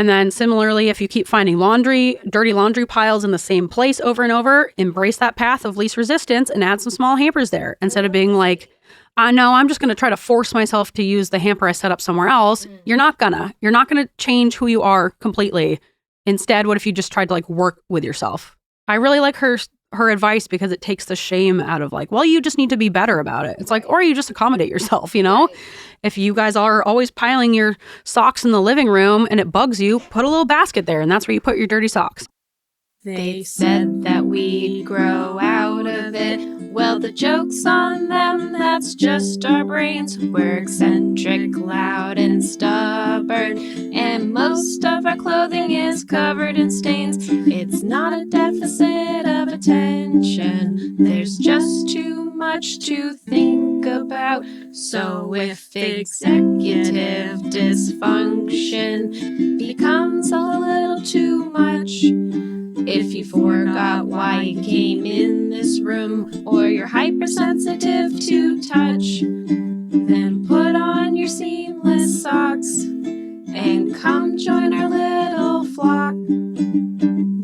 And then similarly, if you keep finding dirty laundry piles in the same place over and over, embrace that path of least resistance and add some small hampers there. Instead of being like, I know I'm just going to try to force myself to use the hamper I set up somewhere else. You're not gonna change who you are completely. Instead, what if you just tried to like work with yourself? I really like her advice because it takes the shame out of like, well, you just need to be better about it. It's like, or you just accommodate yourself, you know? If you guys are always piling your socks in the living room and it bugs you, put a little basket there and that's where you put your dirty socks. They said that we'd grow out of it. Well, the joke's on them, that's just our brains. We're eccentric, loud, and stubborn. And most of our clothing is covered in stains. It's not a deficit of attention. There's just too much to think about. So if executive dysfunction becomes a little too much, if you forgot why you came in this room, or you're hypersensitive to touch, then put on your seamless socks and come join our little flock.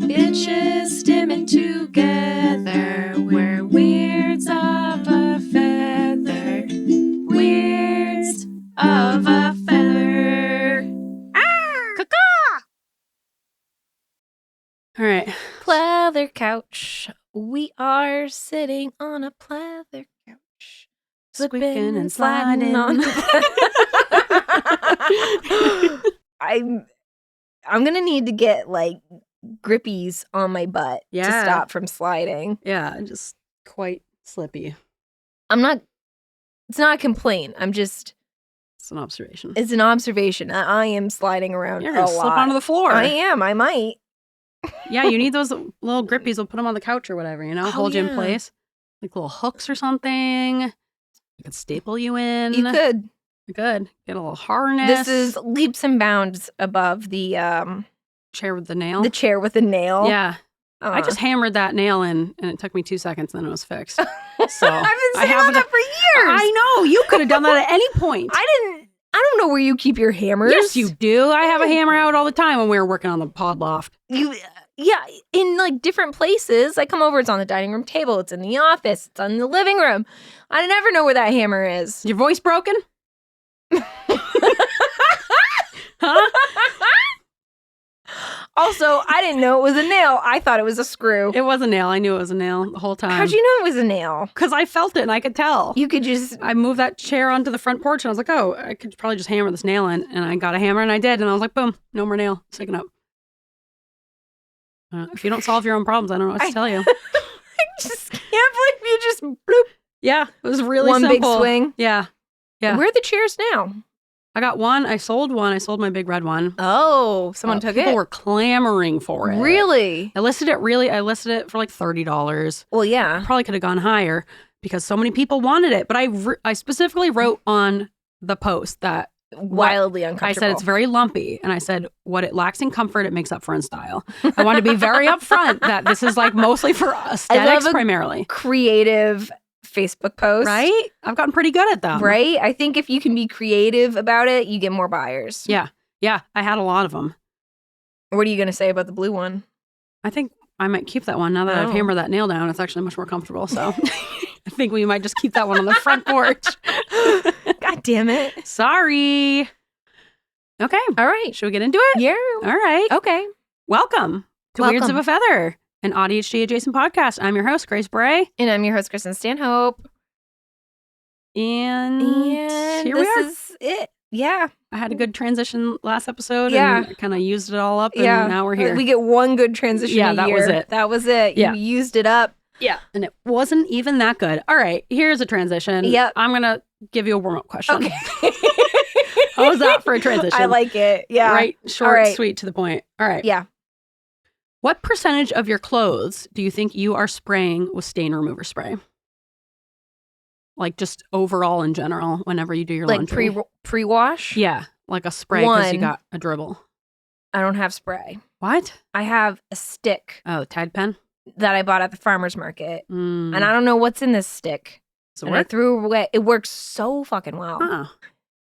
Bitches stimming together, we're weirds of a feather. Weirds of a feather. All right. Pleather couch. We are sitting on a pleather couch. Squeaking and sliding on. I'm gonna need to get like grippies on my butt to stop from sliding. Yeah, just quite slippy. It's not a complaint. It's an observation. It's an observation. I am sliding around You're gonna a lot. slip onto the floor. I am. I might. Yeah, you need those little grippies. We'll put them on the couch or whatever, you know, hold you in place. Like little hooks or something. I could staple you in. You could. Get a little harness. This is leaps and bounds above the chair with the nail. The chair with the nail. Yeah. I just hammered that nail in and it took me 2 seconds and then it was fixed. So I've been saying that for years. I know. You could have done that at any point. I don't know where you keep your hammers. Yes, you do. I have a hammer out all the time when we were working on the pod loft. Yeah, in like different places. I come over, it's on the dining room table, it's in the office, it's in the living room. I never know where that hammer is. Your voice broken? Huh? Also, I didn't know it was a nail. I thought it was a screw. It was a nail. I knew it was a nail the whole time. How'd you know it was a nail? Because I felt it and I could tell. You could just... I moved that chair onto the front porch and I was like, oh, I could probably just hammer this nail in. And I got a hammer and I did. And I was like, boom, no more nail. Sticking up. If you don't solve your own problems, I don't know what to tell you. I just can't believe you just bloop. Yeah, it was really One simple. big swing. Yeah. Where are the chairs now? I got one. I sold one. I sold my big red one. Oh, someone took it? People were clamoring for it. Really? I listed it for like $30. Well, yeah. Probably could have gone higher because so many people wanted it. But I specifically wrote on the post that wildly uncomfortable. I said it's very lumpy. And I said what it lacks in comfort, it makes up for in style. I want to be very upfront that this is like mostly for aesthetics primarily. Creative Facebook post. Right? I've gotten pretty good at them. Right? I think if you can be creative about it, you get more buyers. Yeah. Yeah. I had a lot of them. What are you going to say about the blue one? I think I might keep that one now that I've hammered that nail down. It's actually much more comfortable. So I think we might just keep that one on the front porch. God damn it. Sorry. Okay. All right. Should we get into it? Yeah. All right. Okay. Welcome to Weirds of a Feather, an AuDHD-Adjacent podcast. I'm your host, Grace Bray. And I'm your host, Kristin Stanhope. And here we are. This is it. Yeah. I had a good transition last episode and I kind of used it all up and now we're here. We get one good transition a that year. was it. That was it. Yeah. You used it up. Yeah. And it wasn't even that good. All right. Here's a transition. Yep. I'm going to give you a warm-up question. Okay. How was that for a transition? I like it. Yeah. Right? Short, sweet, to the point. All right. Yeah. What percentage of your clothes do you think you are spraying with stain remover spray? Like just overall in general, whenever you do your laundry. Like pre-wash? Yeah. Like a spray because you got a dribble. I don't have spray. What? I have a stick. Oh, Tide pen? That I bought at the farmer's market. And I don't know what's in this stick. Does it work? I threw it away. It works so fucking well. Huh.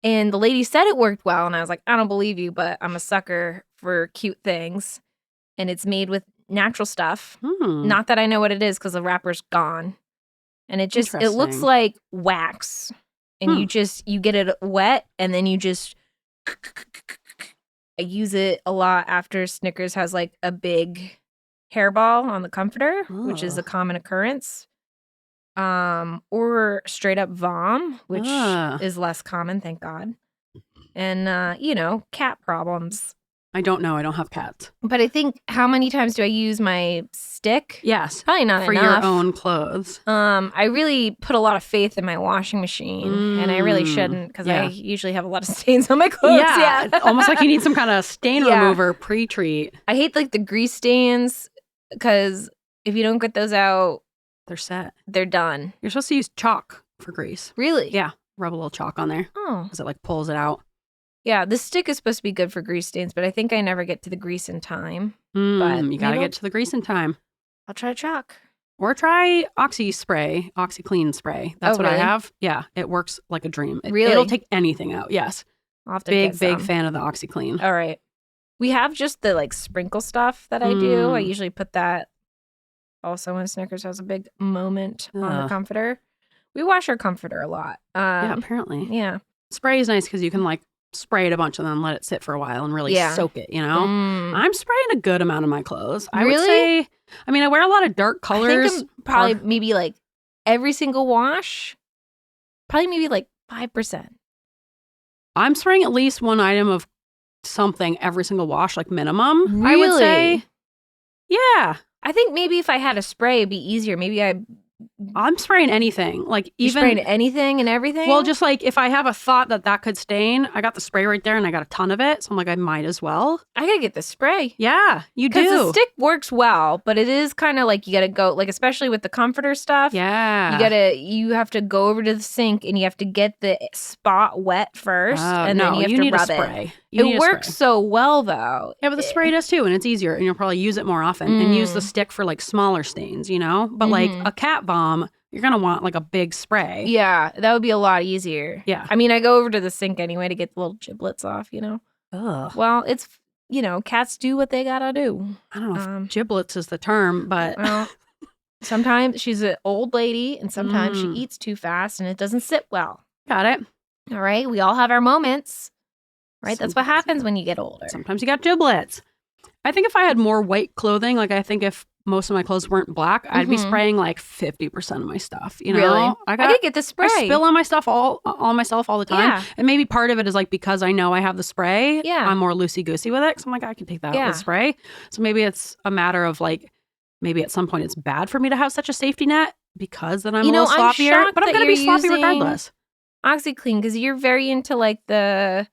And the lady said it worked well. And I was like, I don't believe you, but I'm a sucker for cute things. And it's made with natural stuff. Not that I know what it is because the wrapper's gone. And it looks Interesting. like wax. And you get it wet and then you just, I use it a lot after Snickers has like a big hairball on the comforter, which is a common occurrence. Or straight up vom, which is less common, thank God. And, cat problems. I don't know. I don't have cats. But I think, how many times do I use my stick? Yes. Probably not for enough. your own clothes. I really put a lot of faith in my washing machine, and I really shouldn't because I usually have a lot of stains on my clothes. Yeah. Almost like you need some kind of stain remover pre-treat. I hate like the grease stains because if you don't get those out, they're set. They're done. You're supposed to use chalk for grease. Really? Yeah. Rub a little chalk on there. Oh. Because it like pulls it out. Yeah, the stick is supposed to be good for grease stains, but I think I never get to the grease in time. But you got to get to the grease in time. I'll try chalk. Or try OxyClean spray. That's what I have. Yeah, it works like a dream. Really? It'll take anything out. Yes. I'll have to big fan of the OxyClean. All right. We have just the like sprinkle stuff that I do. I usually put that also when Snickers has a big moment on the comforter. We wash our comforter a lot. Yeah, apparently. Yeah. Spray is nice because you can like spray it a bunch and then let it sit for a while and really soak it, you know? I'm spraying a good amount of my clothes. I would say, I mean, I wear a lot of dark colors. I think I'm probably maybe like every single wash, probably maybe like 5%. I'm spraying at least one item of something every single wash, like minimum, Really? I would say. Yeah. I think maybe if I had a spray, it'd be easier. Maybe I'm spraying anything. Like even spraying anything and everything? Well, just like if I have a thought that could stain, I got the spray right there and I got a ton of it. So I'm like, I might as well. I gotta get the spray. Yeah, you do. Because the stick works well, but it is kind of like you gotta go, like especially with the comforter stuff. Yeah. You have to go over to the sink and you have to get the spot wet first. And then you have to rub it. It works so well though. Yeah, but the spray does too, and it's easier, and you'll probably use it more often and use the stick for like smaller stains, you know? But like a cat balm, you're gonna want like a big spray. Yeah, that would be a lot easier. Yeah. I mean, I go over to the sink anyway to get the little giblets off, you know? Ugh. Well, it's, cats do what they gotta do. I don't know if giblets is the term, but... Well, sometimes she's an old lady, and sometimes she eats too fast, and it doesn't sit well. Got it. All right? We all have our moments. Right? That's what happens when you get older. Sometimes you got giblets. I think if I had more white clothing, like I think if most of my clothes weren't black, I'd be spraying like 50% of my stuff. You know, really? I gotta get the spray. I spill on my stuff on myself all the time. Yeah. And maybe part of it is like because I know I have the spray. Yeah. I'm more loosey goosey with it. So I'm like, I can take that with spray. So maybe it's a matter of like, maybe at some point it's bad for me to have such a safety net because then I'm a little sloppier. But I'm gonna be sloppy regardless. OxyClean, because you're very into like the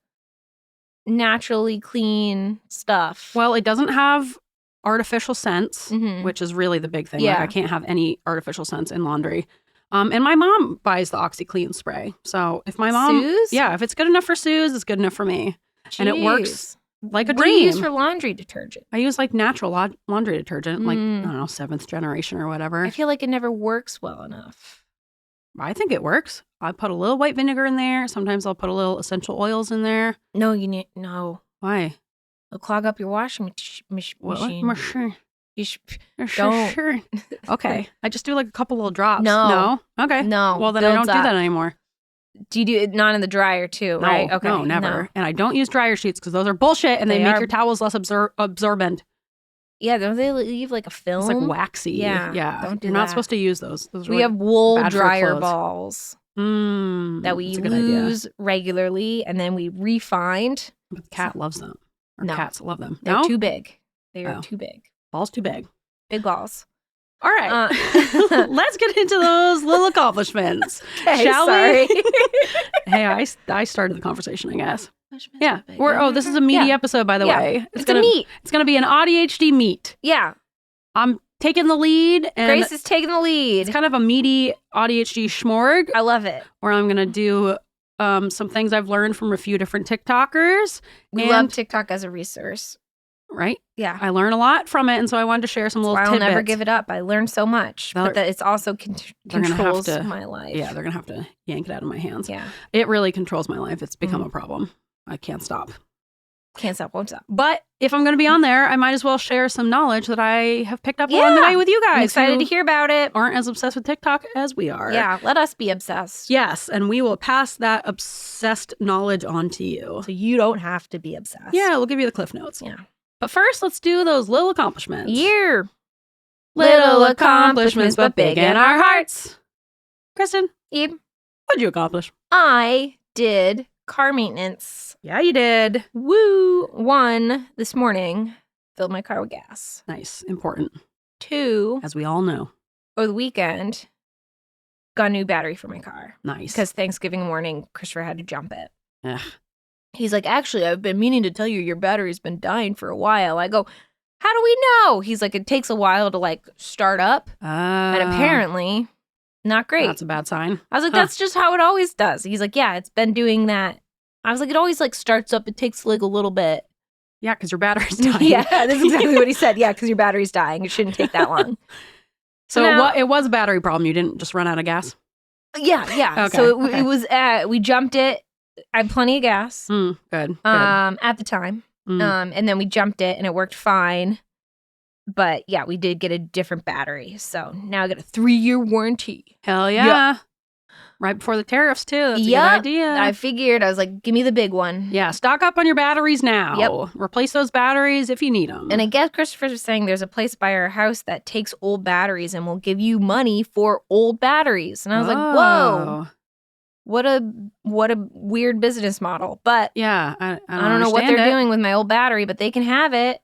naturally clean stuff. Well, it doesn't have artificial scents, which is really the big thing. Yeah. Like I can't have any artificial scents in laundry. And my mom buys the OxyClean spray. So if my mom, Suze? If it's good enough for Suze, it's good enough for me. Jeez. And it works like a dream. What do you use for laundry detergent? I use like natural laundry detergent, like, I don't know, 7th generation or whatever. I feel like it never works well enough. I think it works. I put a little white vinegar in there. Sometimes I'll put a little essential oils in there. No, you need no. Why? It'll clog up your washing machine. Sure. Don't. Sure. Okay. I just do like a couple little drops. No. Okay. No. Well, then I don't do that anymore. Do you do it not in the dryer too? No, right? Okay. No, never. No. And I don't use dryer sheets because those are bullshit and they make your towels less absorbent. Yeah, don't they leave like a film? It's like waxy. Yeah. Don't do You're not supposed to use those. We have wool dryer balls that we use regularly, and then we refined. But the cat loves them. Or cats love them. They're too big. They are too big. Balls too big. Big balls. All right. Let's get into those little accomplishments. Okay, shall we? Hey, I started the conversation, I guess. Yeah. This is a meaty episode, by the way. It's gonna meat. It's gonna be an AuDHD meat. Yeah. I'm taking the lead. And Grace is taking the lead. It's kind of a meaty AuDHD shmorg. I love it. Where I'm gonna do some things I've learned from a few different TikTokers. We love TikTok as a resource. Right? Yeah. I learn a lot from it, and so I wanted to share some little I'll tidbits. never give it up. I learned so much, but that it's also controls my life. Yeah, they're going to have to yank it out of my hands. Yeah. It really controls my life. It's become a problem. I can't stop. Can't stop, won't stop. But if I'm going to be on there, I might as well share some knowledge that I have picked up along the way with you guys. I'm excited to hear about it. Aren't as obsessed with TikTok as we are. Yeah, let us be obsessed. Yes, and we will pass that obsessed knowledge on to you. So you don't have to be obsessed. Yeah, we'll give you the Cliff Notes. Yeah. But first, let's do those little accomplishments. Year. Little accomplishments, but big in our hearts. Kristin, Eve, what'd you accomplish? I did car maintenance. Yeah, you did. Woo. 1, this morning, filled my car with gas. Nice. Important. 2, As we all know. over the weekend, got a new battery for my car. Nice. Because Thanksgiving morning, Christopher had to jump it. Ugh. He's like, actually, I've been meaning to tell you your battery's been dying for a while. I go, how do we know? He's like, it takes a while to like start up. And apparently, not great. That's a bad sign. I was like, that's just how it always does. He's like, yeah, it's been doing that. I was like, it always like starts up. It takes like a little bit. Yeah, because your battery's dying. Yeah, that's exactly what he said. Yeah, because your battery's dying. It shouldn't take that long. So now, it was a battery problem. You didn't just run out of gas? Yeah. Okay, So it was, we jumped it. I had plenty of gas. Good. At the time. And then we jumped it and it worked fine. But yeah, we did get a different battery. So now I got a 3-year warranty. Hell yeah. Right before the tariffs, too. That's a good idea. I figured, I was like, give me the big one. Yeah, stock up on your batteries now. Yep. Replace those batteries if you need them. And I guess Christopher was saying there's a place by our house that takes old batteries and will give you money for old batteries. And I was like, whoa. What a weird business model. But yeah, I don't know what they're doing with my old battery, but they can have it.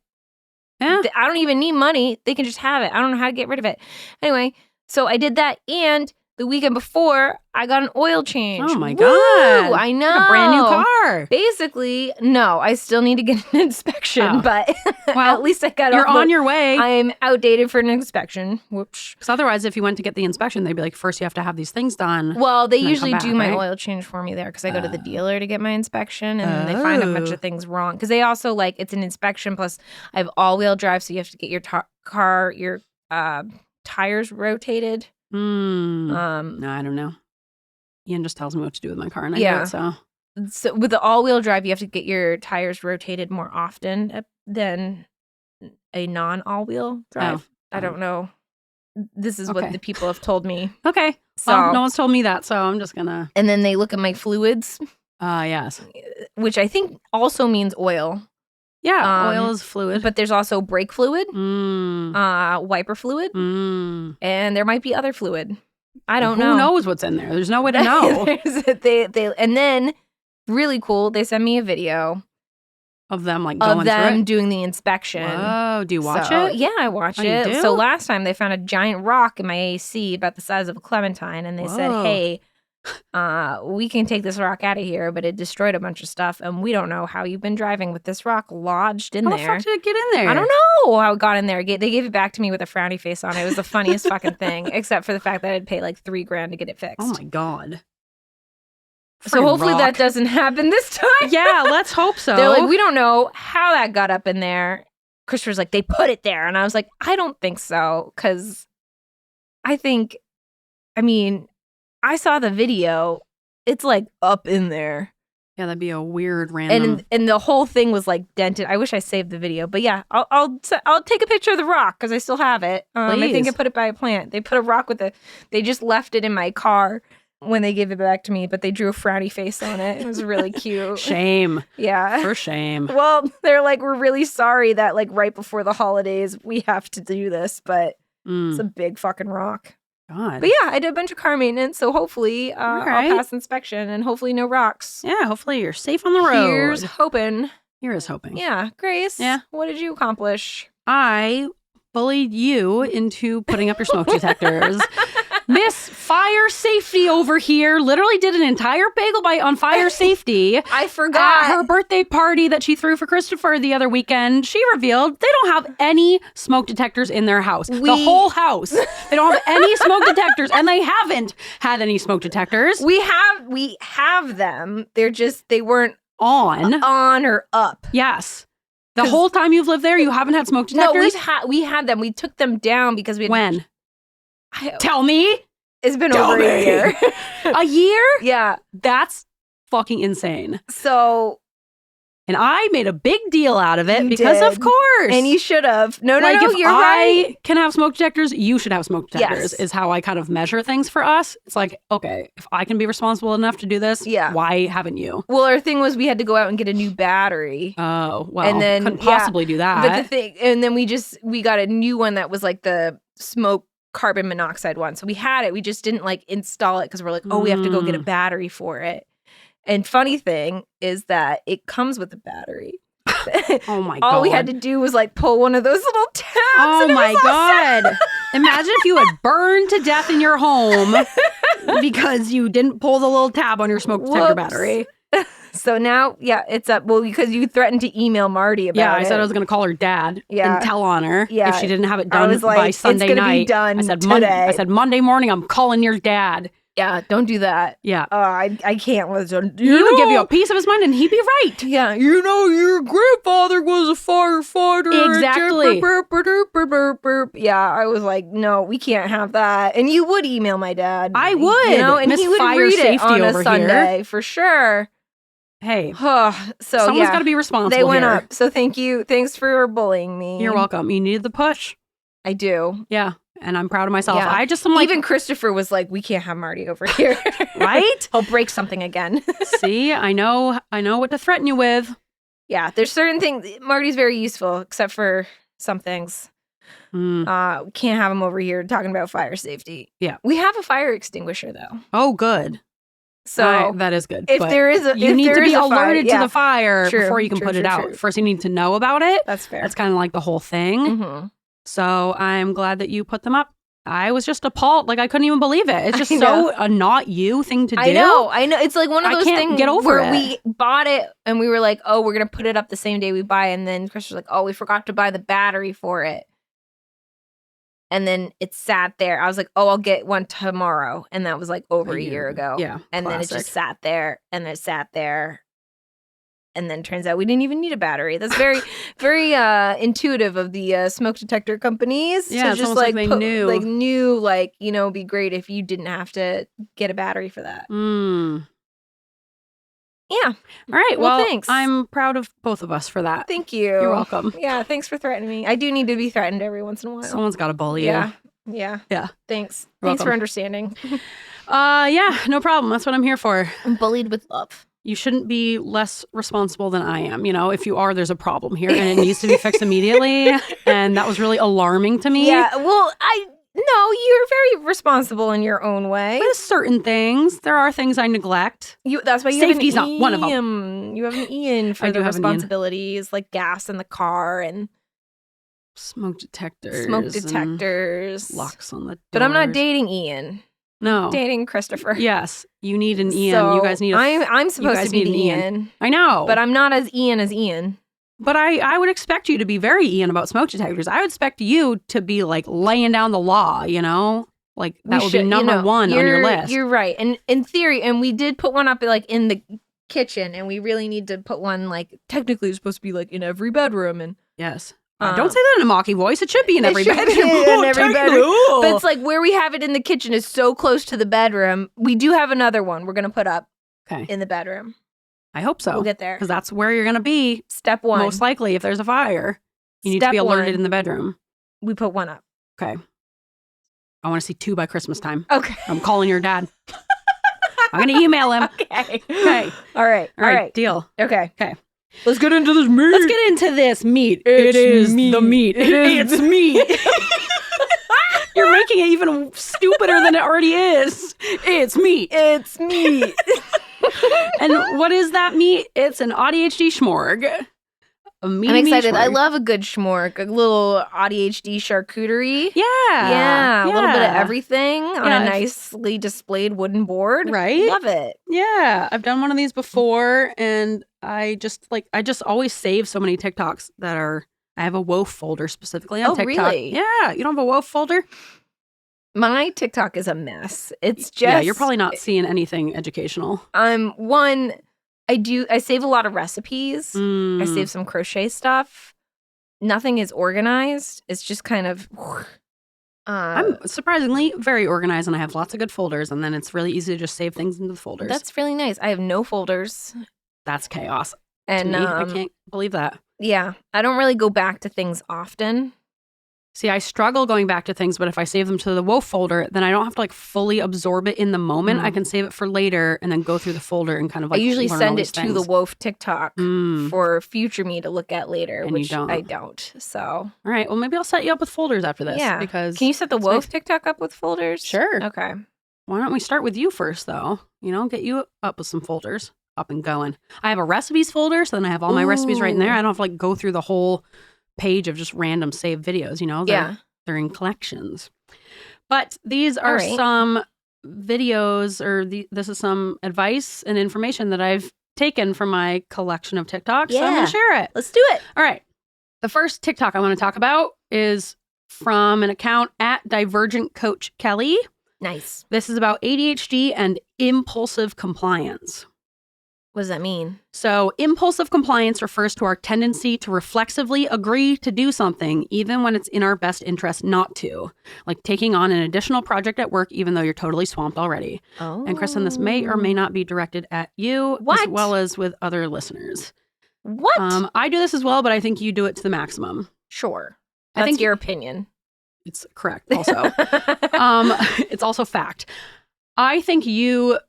Yeah. I don't even need money. They can just have it. I don't know how to get rid of it. Anyway, so I did that, and the weekend before, I got an oil change. Oh my God. Woo! I know. Like a brand new car. Basically, no, I still need to get an inspection, but well, at least I got You're on your way. I'm outdated for an inspection. Whoops. Because otherwise, if you went to get the inspection, they'd be like, first you have to have these things done. Well, they and then usually come do back, my right? oil change for me there because I go to the dealer to get my inspection, and then they find a bunch of things wrong. Because they also, like, it's an inspection, plus I have all-wheel drive, so you have to get your tires rotated. No, I don't know. Ian just tells me what to do with my car, and I do it, So with the all-wheel drive, you have to get your tires rotated more often than a non-all-wheel drive. I don't know. This is what the people have told me. Okay. So, well, no one's told me that, so I'm just gonna. And then they look at my fluids. Yes. Which I think also means oil. Yeah, oil is fluid. But there's also brake fluid, wiper fluid, and there might be other fluid. I don't know. Who knows what's in there? There's no way to know. And then, really cool, they send me a video of them like going through it? Doing the inspection. Oh, do you watch it? Yeah, I watch it. You do? So last time they found a giant rock in my AC about the size of a clementine, and they said, hey, we can take this rock out of here, but it destroyed a bunch of stuff, and we don't know how you've been driving with this rock lodged in there. How the fuck did it get in there? I don't know how it got in there. They gave it back to me with a frowny face on it. It was the funniest fucking thing, except for the fact that I'd pay like $3,000 to get it fixed. Oh my God. So hopefully that doesn't happen this time. Yeah, let's hope so. They're like, we don't know how that got up in there. Christopher's like, they put it there. And I was like, I don't think so. Because I saw the video. It's like up in there. Yeah, that'd be a weird random. And the whole thing was like dented. I wish I saved the video. But yeah, I'll take a picture of the rock because I still have it. I think I put it by a plant. They put a rock they just left it in my car when they gave it back to me, but they drew a frowny face on it. It was really cute. Shame. Yeah. For shame. Well, they're like, we're really sorry that like right before the holidays we have to do this, but it's a big fucking rock. God. But yeah, I did a bunch of car maintenance, so hopefully I'll pass inspection and hopefully no rocks. Yeah, hopefully you're safe on the road. Here's hoping. Here is hoping. Yeah. Grace, what did you accomplish? I bullied you into putting up your smoke detectors. Miss Fire Safety over here literally did an entire bagel bite on fire safety. I forgot. At her birthday party that she threw for Christopher the other weekend, she revealed they don't have any smoke detectors in their house. The whole house. They don't have any smoke detectors, and they haven't had any smoke detectors. We have them. They weren't on or up. Yes. The whole time you've lived there, you haven't had smoke detectors? No, we had them. We took them down because we had... When? Tell me. It's been over a year. A year? Yeah. That's fucking insane. So... And I made a big deal out of it You because, did. of course. And you should have. No, like, if you're I right. can have smoke detectors, you should have smoke detectors, Yes. is how I kind of measure things for us. It's like, okay, if I can be responsible enough to do this, why haven't you? Well, our thing was we had to go out and get a new battery. Oh, well, and then, couldn't possibly do that. But the thing, and then we got a new one that was like the smoke carbon monoxide one. So we had it. We just didn't like install it because we're like, oh, we have to go get a battery for it. And funny thing is that it comes with a battery. Oh my God. All we had to do was like pull one of those little tabs. Oh my God. Imagine if you had burned to death in your home because you didn't pull the little tab on your smoke detector battery. So now, it's up. Well, because you threatened to email Marty about it. Yeah, I said I was going to call her dad and tell on her if she didn't have it done by Sunday night. Be done I said today. I said Monday morning, I'm calling your dad. Yeah, don't do that. Yeah. I can't. He would give you a piece of his mind and he'd be right. Yeah. Your grandfather was a firefighter. Exactly. Yeah, I was like, no, we can't have that. And you would email my dad. I would. And Miss he would Fire read Safety it on over a Sunday, here. for sure. Hey. So someone's got to be responsible. They went here. up. So thank you. Thanks for bullying me. You're welcome. You needed the push. I do. Yeah. And I'm proud of myself. Yeah. I'm like, even Christopher was like, we can't have Marty over here. Right? He'll break something again. See, I know what to threaten you with. Yeah, there's certain things. Marty's very useful, except for some things. We can't have him over here talking about fire safety. Yeah. We have a fire extinguisher, though. Oh, good. So that is good. If there is a, you need to be alerted to the fire True, before you can put it out. True. First, you need to know about it. That's fair. That's kind of like the whole thing. Mm-hmm. So I'm glad that you put them up. I was just appalled. Like, I couldn't even believe it. It's just so a not you thing to do. I know. It's like one of those things get over where we bought it and we were like, oh, we're going to put it up the same day we buy it. And then Chris was like, oh, we forgot to buy the battery for it. And then it sat there. I was like, oh, I'll get one tomorrow. And that was like over a year ago. Yeah. And then it just sat there and it sat there. And then turns out we didn't even need a battery. That's very, very intuitive of the smoke detector companies. Yeah, to just like they knew. It'd be great if you didn't have to get a battery for that. Yeah. All right. Well, thanks. I'm proud of both of us for that. Thank you. You're welcome. Yeah, thanks for threatening me. I do need to be threatened every once in a while. Someone's got to bully you. Yeah. Thanks. You're Thanks for welcome. understanding. Yeah, no problem. That's what I'm here for. I'm bullied with love. You shouldn't be less responsible than I am. You know, if you are, there's a problem here and it needs to be fixed immediately. And that was really alarming to me. Yeah, well, no, you're very responsible in your own way. There's certain things. There are things I neglect. That's why you Safety's have an not one of them. You have an Ian for the responsibilities, like gas in the car and smoke detectors. Locks on the doors. But I'm not dating Ian. No. I'm dating Christopher. Yes, you need an Ian. So you guys need I'm supposed to be the Ian. I know. But I'm not as Ian as Ian. But I would expect you to be very Ian about smoke detectors. I would expect you to be like laying down the law, you know? Like that would be number one on your list. You're right. And in theory, and we did put one up like in the kitchen, and we really need to put one like technically it's supposed to be like in every bedroom. And yes. Don't say that in a mocky voice. It should be in every bedroom. In every bedroom. But it's like where we have it in the kitchen is so close to the bedroom. We do have another one we're going to put up in the bedroom. I hope so. We'll get there. Because that's where you're going to be. Step one. Most likely if there's a fire. You need to be alerted in the bedroom. We put one up. Okay. I want to see 2 by Christmas time. Okay. I'm calling your dad. I'm going to email him. Okay. All right. Deal. Okay. Let's get into this meat. It is the meat. It's meat. You're making it even stupider than it already is. It's meat. It's meat. And what is that meat? It's an AuDHD shmorg. I'm excited. I love a good shmorg, a little AuDHD charcuterie. Yeah. A little bit of everything on a nicely displayed wooden board. Right? Love it. Yeah. I've done one of these before, and I just always save so many TikToks that are, I have a WOF folder specifically on TikTok. Really? Yeah. You don't have a WOF folder? My TikTok is a mess. It's just... Yeah, you're probably not seeing anything educational. I save a lot of recipes. I save some crochet stuff. Nothing is organized. It's just kind of... I'm surprisingly very organized, and I have lots of good folders, and then it's really easy to just save things into the folders. That's really nice. I have no folders. That's chaos. And to me, I can't believe that. Yeah. I don't really go back to things often. See, I struggle going back to things, but if I save them to the WOF folder, then I don't have to like fully absorb it in the moment. I can save it for later and then go through the folder and kind of like I usually learn send all it these to things. the WOF TikTok for future me to look at later, And which you don't. I don't. So, All right, well, maybe I'll set you up with folders after this. yeah. Because Can you set the it's WOF nice. TikTok up with folders? Sure. Okay. Why don't we start with you first, though? You know, get you up with some folders, up and going. I have a recipes folder, so then I have all my recipes right in there. I don't have to like go through the whole page of just random saved videos, you know? They're in collections. But these are some videos, or this is some advice and information that I've taken from my collection of TikToks. So I'm going to share it. Let's do it. All right. The first TikTok I want to talk about is from an account at Divergent Coach Kelly. Nice. This is about ADHD and impulsive compliance. What does that mean? So, impulsive compliance refers to our tendency to reflexively agree to do something, even when it's in our best interest not to, like taking on an additional project at work, even though you're totally swamped already. Oh. And Kristin, this may or may not be directed at you, as well as with other listeners. What? I do this as well, but I think you do it to the maximum. Sure. I think your opinion. It's correct. Also, it's also fact. I think you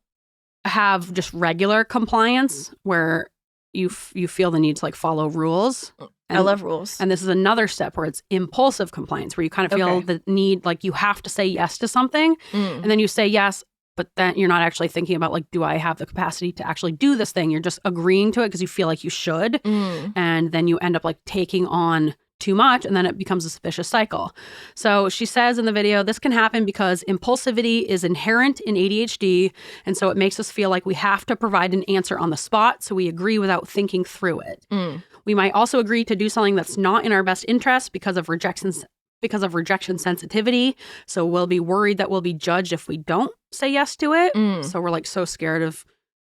have just regular compliance where you feel the need to like follow rules. And, I love rules. And this is another step where it's impulsive compliance, where you kind of feel the need, like you have to say yes to something, and then you say yes, but then you're not actually thinking about like, do I have the capacity to actually do this thing? You're just agreeing to it because you feel like you should, and then you end up like taking on too much, and then it becomes a vicious cycle. So she says in the video, this can happen because impulsivity is inherent in ADHD, and so it makes us feel like we have to provide an answer on the spot, so we agree without thinking through it. We might also agree to do something that's not in our best interest because of rejection sensitivity. So we'll be worried that we'll be judged if we don't say yes to it. So we're like so scared of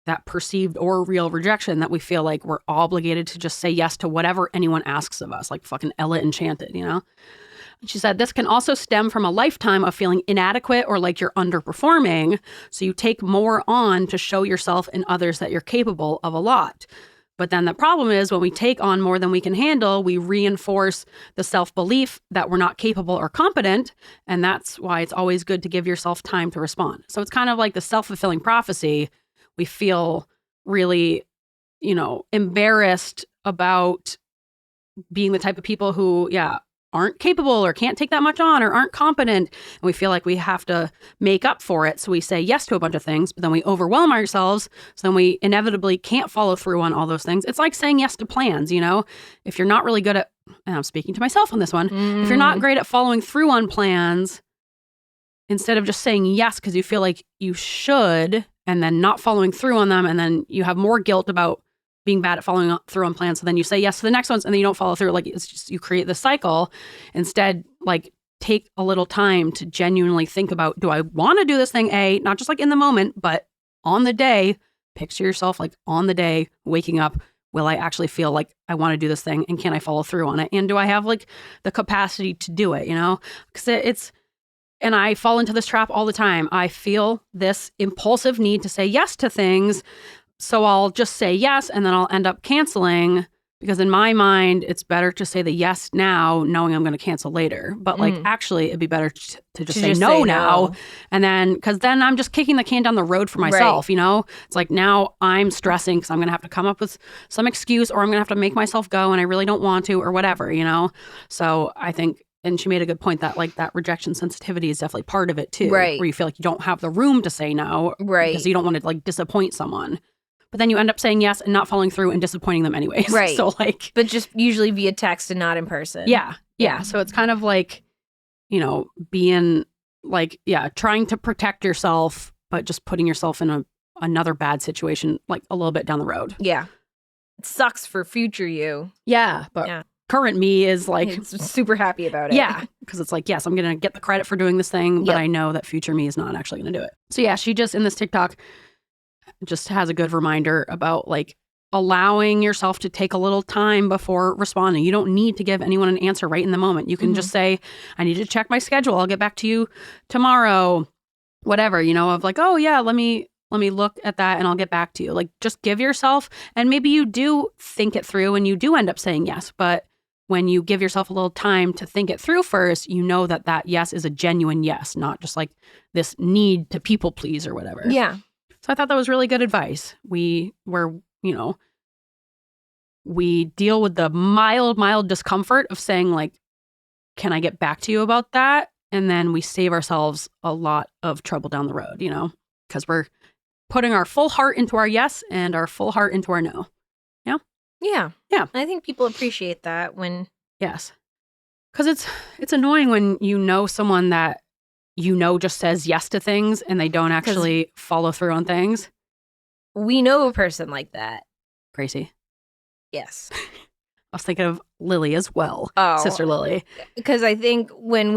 that perceived or real rejection that we feel like we're obligated to just say yes to whatever anyone asks of us, like fucking Ella Enchanted, you know? She said, this can also stem from a lifetime of feeling inadequate or like you're underperforming. So you take more on to show yourself and others that you're capable of a lot. But then the problem is when we take on more than we can handle, we reinforce the self-belief that we're not capable or competent. And that's why it's always good to give yourself time to respond. So it's kind of like the self-fulfilling prophecy. We feel really, you know, embarrassed about being the type of people who, aren't capable or can't take that much on or aren't competent. And we feel like we have to make up for it. So we say yes to a bunch of things, but then we overwhelm ourselves. So then we inevitably can't follow through on all those things. It's like saying yes to plans, you know? If you're not really good at, and I'm speaking to myself on this one, if you're not great at following through on plans, instead of just saying yes because you feel like you should and then not following through on them, and then you have more guilt about being bad at following through on plans. So then you say yes to the next ones and then you don't follow through. Like it's just, you create this cycle. Instead, like take a little time to genuinely think about, do I want to do this thing? Not just like in the moment, but on the day, picture yourself like on the day, waking up, will I actually feel like I want to do this thing? And can I follow through on it? And do I have like the capacity to do it, you know? Because and I fall into this trap all the time. I feel this impulsive need to say yes to things. So I'll just say yes, and then I'll end up canceling because in my mind, it's better to say the yes now, knowing I'm going to cancel later. But like, actually, it'd be better to just say no now. And then, because then I'm just kicking the can down the road for myself, you know? It's like now I'm stressing because I'm going to have to come up with some excuse or I'm going to have to make myself go and I really don't want to or whatever, you know? So I think, and she made a good point that like that rejection sensitivity is definitely part of it too. Right. Where you feel like you don't have the room to say no. Right. Because you don't want to like disappoint someone. But then you end up saying yes and not following through and disappointing them anyways. Right. So like, but just usually via text and not in person. Yeah. So it's kind of like, you know, being like, trying to protect yourself, but just putting yourself in another bad situation, like a little bit down the road. Yeah. It sucks for future you. Yeah. But current me is like super happy about it. Yeah. Because it's like, yes, I'm going to get the credit for doing this thing, but I know that future me is not actually going to do it. So yeah, she just in this TikTok just has a good reminder about like allowing yourself to take a little time before responding. You don't need to give anyone an answer right in the moment. You can just say, I need to check my schedule. I'll get back to you tomorrow, whatever, of like, oh yeah, let me look at that and I'll get back to you. Like just give yourself, and maybe you do think it through and you do end up saying yes. But when you give yourself a little time to think it through first, you know that yes is a genuine yes, not just like this need to people please or whatever. Yeah. So I thought that was really good advice. We deal with the mild discomfort of saying like, can I get back to you about that? And then we save ourselves a lot of trouble down the road, because we're putting our full heart into our yes and our full heart into our no. Yeah. Yeah. I think people appreciate that when... Yes. Because it's annoying when someone that just says yes to things and they don't actually follow through on things. We know a person like that. Gracie. Yes. I was thinking of Lily as well. Oh. Sister Lily. Because I think when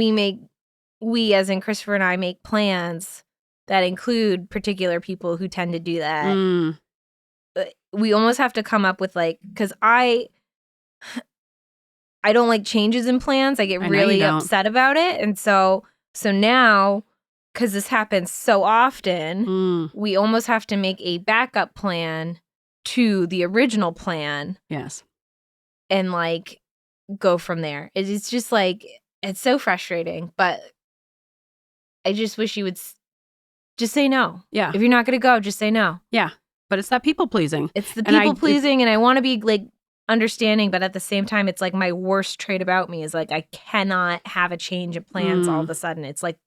we as in Christopher and I make plans that include particular people who tend to do that, we almost have to come up with like, because I don't like changes in plans. I get really upset about it. And so now, because this happens so often, we almost have to make a backup plan to the original plan. Yes. And like go from there. It's just like, it's so frustrating, but I just wish you would just say no. Yeah. If you're not going to go, just say no. Yeah. But it's that people pleasing. It's the people pleasing, and I want to be like understanding, but at the same time, it's like my worst trait about me is like I cannot have a change of plans all of a sudden. It's like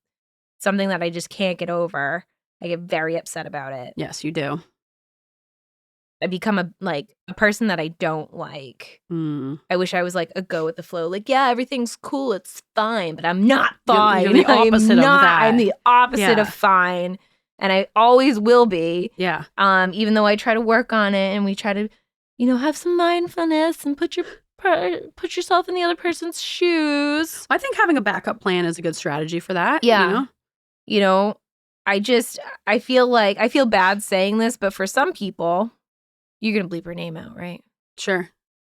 something that I just can't get over. I get very upset about it. Yes, you do. I become a person that I don't like. I wish I was like a go with the flow. Like, yeah, everything's cool. It's fine, but I'm not fine. You're the opposite of that. I'm the opposite of fine. And I always will be. Yeah. Even though I try to work on it and we try to, have some mindfulness and put yourself in the other person's shoes. I think having a backup plan is a good strategy for that. Yeah. I feel bad saying this, but for some people, you're going to bleep her name out, right? Sure.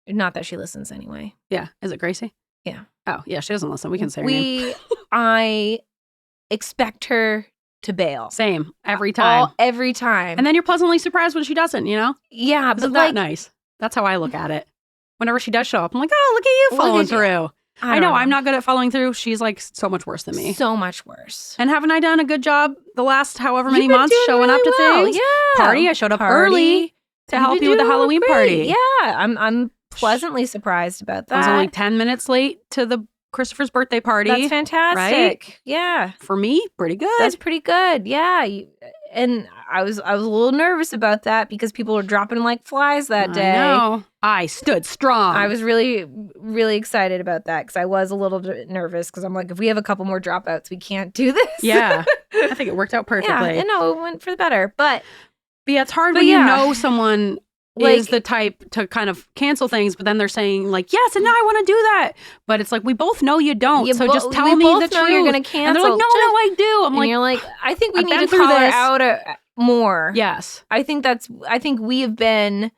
Not that she listens anyway. Yeah. Is it Gracie? Yeah. Oh, yeah. She doesn't listen. We can say her name. I expect her to bail. Same. Every time. Every time. And then you're pleasantly surprised when she doesn't, Yeah. Isn't that nice? That's how I look at it. Whenever she does show up, I'm like, oh, look at you following through. I know. I'm not good at following through. She's like so much worse than me. So much worse. And haven't I done a good job the last however many months showing up to things? Yeah. Party. I showed up early to help you with the Halloween party. Yeah. I'm pleasantly surprised about that. I was only 10 minutes late to the Christopher's birthday party. That's fantastic. Right? Yeah. For me, pretty good. That's pretty good. Yeah. And I was a little nervous about that because people were dropping like flies that day. I know. I stood strong. I was really, really excited about that because I was a little bit nervous because I'm like, if we have a couple more dropouts, we can't do this. Yeah. I think it worked out perfectly. Yeah. And no, it went for the better. But yeah, it's hard when you know someone is the type to kind of cancel things, but then they're saying like, yes, and now I want to do that. But it's like, we both know you don't. So just tell me the truth. You're going to cancel. And they're like, no, I do. I'm like, you're like, I think we need to call her out more. Yes. I think we have been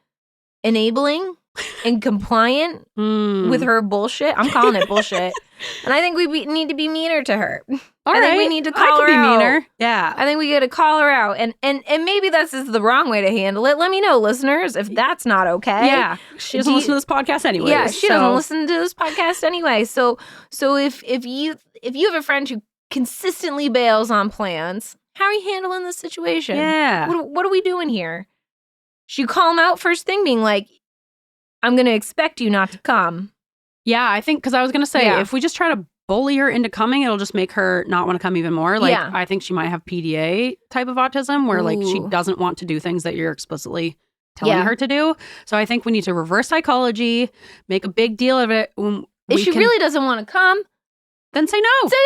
enabling and compliant with her bullshit. I'm calling it bullshit. And I think we need to be meaner to her. I think we need to call her out. Meaner. Yeah. I think we got to call her out. And maybe that's just the wrong way to handle it. Let me know, listeners, if that's not okay. Yeah. She doesn't listen to this podcast anyway. Yeah, she doesn't listen to this podcast anyway. So if you have a friend who consistently bails on plans, how are you handling this situation? Yeah. What are we doing here? Should you call him out first thing, being like, I'm going to expect you not to come? Yeah, I think, because I was going to say, if we just try to bully her into coming, it'll just make her not want to come even more. Like, I think she might have PDA type of autism where like she doesn't want to do things that you're explicitly telling her to do. So I think we need to reverse psychology, make a big deal of it. If she really doesn't want to come, then say no. Say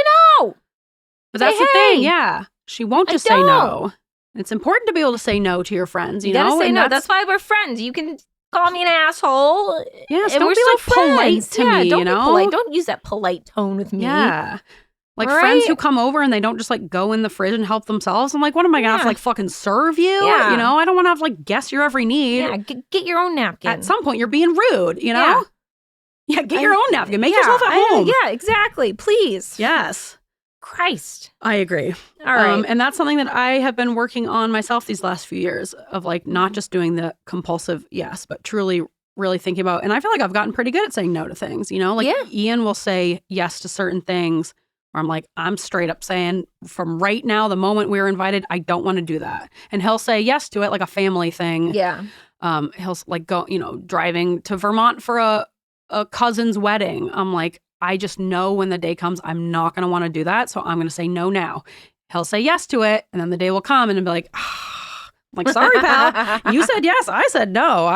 no. But that's the thing. Yeah. She won't just say no. It's important to be able to say no to your friends, you know? Gotta say no. That's why we're friends. You can call me an asshole. Yes, don't be like polite to me, don't you know? be polite. Don't use that polite tone with me. Yeah. Like Right? friends who come over and they don't just like go in the fridge and help themselves. I'm like, what am I gonna have to like fucking serve you? Yeah. You know, I don't want to have to like guess your every need. Yeah, get your own napkin. At some point, you're being rude. You know? Yeah, get your own napkin. Make Yeah, yourself at home. Yeah, exactly. Please. Yes. Christ. I agree. All right. And that's something that I have been working on myself these last few years of like not just doing the compulsive yes, but truly really thinking about. And I feel like I've gotten pretty good at saying no to things, you know? Like Ian will say yes to certain things where I'm like, I'm straight up saying from right now, the moment we were invited, I don't want to do that. And he'll say yes to it like a family thing. Yeah. He'll like go, you know, driving to Vermont for a cousin's wedding. I'm like, I just know when the day comes, I'm not going to want to do that. So I'm going to say no now. He'll say yes to it. And then the day will come and I'll be like, I'm like, sorry, pal. You said yes. I said no.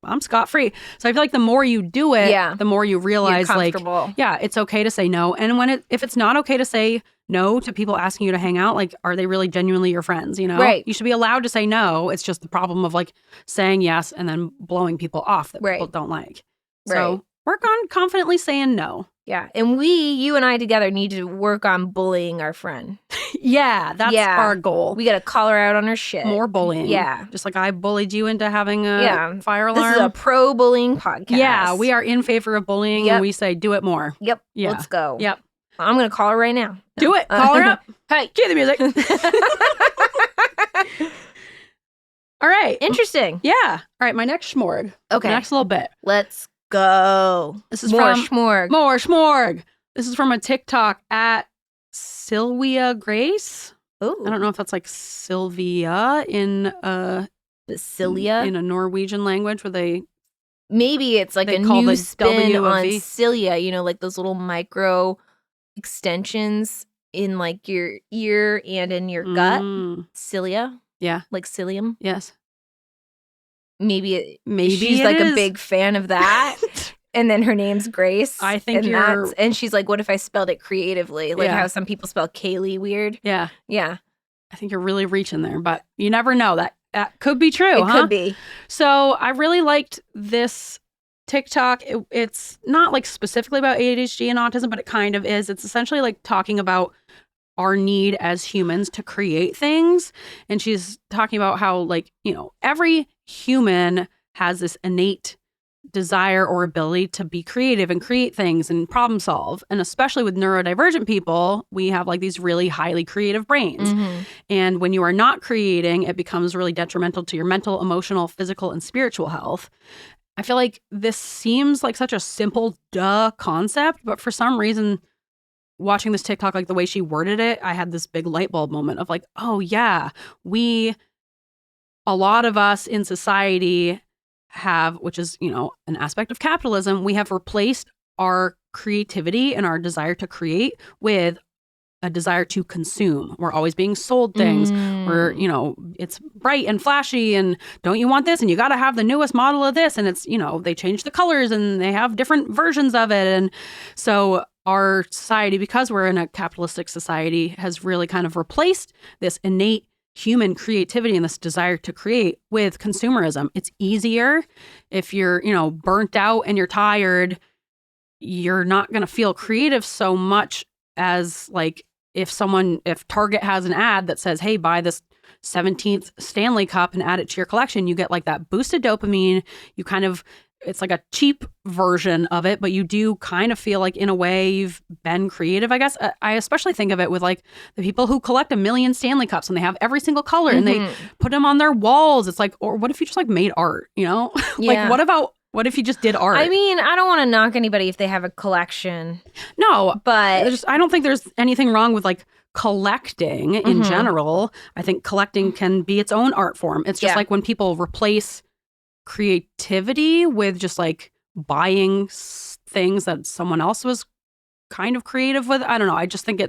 I'm scot-free. So I feel like the more you do it, the more you realize like, yeah, it's okay to say no. And if it's not okay to say no to people asking you to hang out, like, are they really genuinely your friends? You know, Right. You should be allowed to say no. It's just the problem of like saying yes and then blowing people off that people don't like. So work on confidently saying no. Yeah. And you and I together need to work on bullying our friend. Yeah, that's our goal. We got to call her out on her shit. More bullying. Yeah. Just like I bullied you into having a fire alarm. This is a pro-bullying podcast. Yeah, we are in favor of bullying and we say do it more. Yep. Yeah. Let's go. Yep. I'm going to call her right now. Do it. Call her up. Hey. Cue the music. All right. Interesting. Yeah. All right, my next shmorg. Okay. Next little bit. Let's go. This is more from shmorg. More shmorg. This is from a TikTok at Sylvia Grace. Ooh. I don't know if that's like Sylvia in Cilia in a Norwegian language where they maybe it's like they a call new the spin W a on V. cilia, you know, like those little micro extensions in like your ear and in your gut. Cilia. Yeah. Like cilium. Yes. Maybe it she's like is. a big fan of that. And then her name's Grace. I think and she's like, what if I spelled it creatively? Like how some people spell Kaylee weird. Yeah. Yeah. I think you're really reaching there, but you never know. That could be true, It could be. So I really liked this TikTok. It's not like specifically about ADHD and autism, but it kind of is. It's essentially like talking about our need as humans to create things. And she's talking about how like, you know, every human has this innate desire or ability to be creative and create things and problem solve. And especially with neurodivergent people, we have like these really highly creative brains. Mm-hmm. And when you are not creating, it becomes really detrimental to your mental, emotional, physical, and spiritual health. I feel like this seems like such a simple, duh concept, but for some reason, watching this TikTok, like the way she worded it, I had this big light bulb moment of like, oh yeah, a lot of us in society have, which is, you know, an aspect of capitalism, we have replaced our creativity and our desire to create with a desire to consume. We're always being sold things where, you know, it's bright and flashy and don't you want this? And you got to have the newest model of this. And it's, you know, they change the colors and they have different versions of it. And so our society, because we're in a capitalistic society, has really kind of replaced this innate human creativity and this desire to create with consumerism. It's easier if you're, you know, burnt out and you're tired, you're not going to feel creative so much as like if Target has an ad that says, hey, buy this 17th Stanley Cup and add it to your collection, you get like that boosted dopamine. You kind of, it's like a cheap version of it, but you do kind of feel like in a way you've been creative, I guess. I especially think of it with like the people who collect 1 million Stanley Cups and they have every single color and they put them on their walls. It's like, or what if you just like made art, you know? Yeah. Like what if you just did art? I mean, I don't want to knock anybody if they have a collection. No, but I don't think there's anything wrong with like collecting in general. I think collecting can be its own art form. It's just like when people replace creativity with just like buying things that someone else was kind of creative with. I don't know. I just think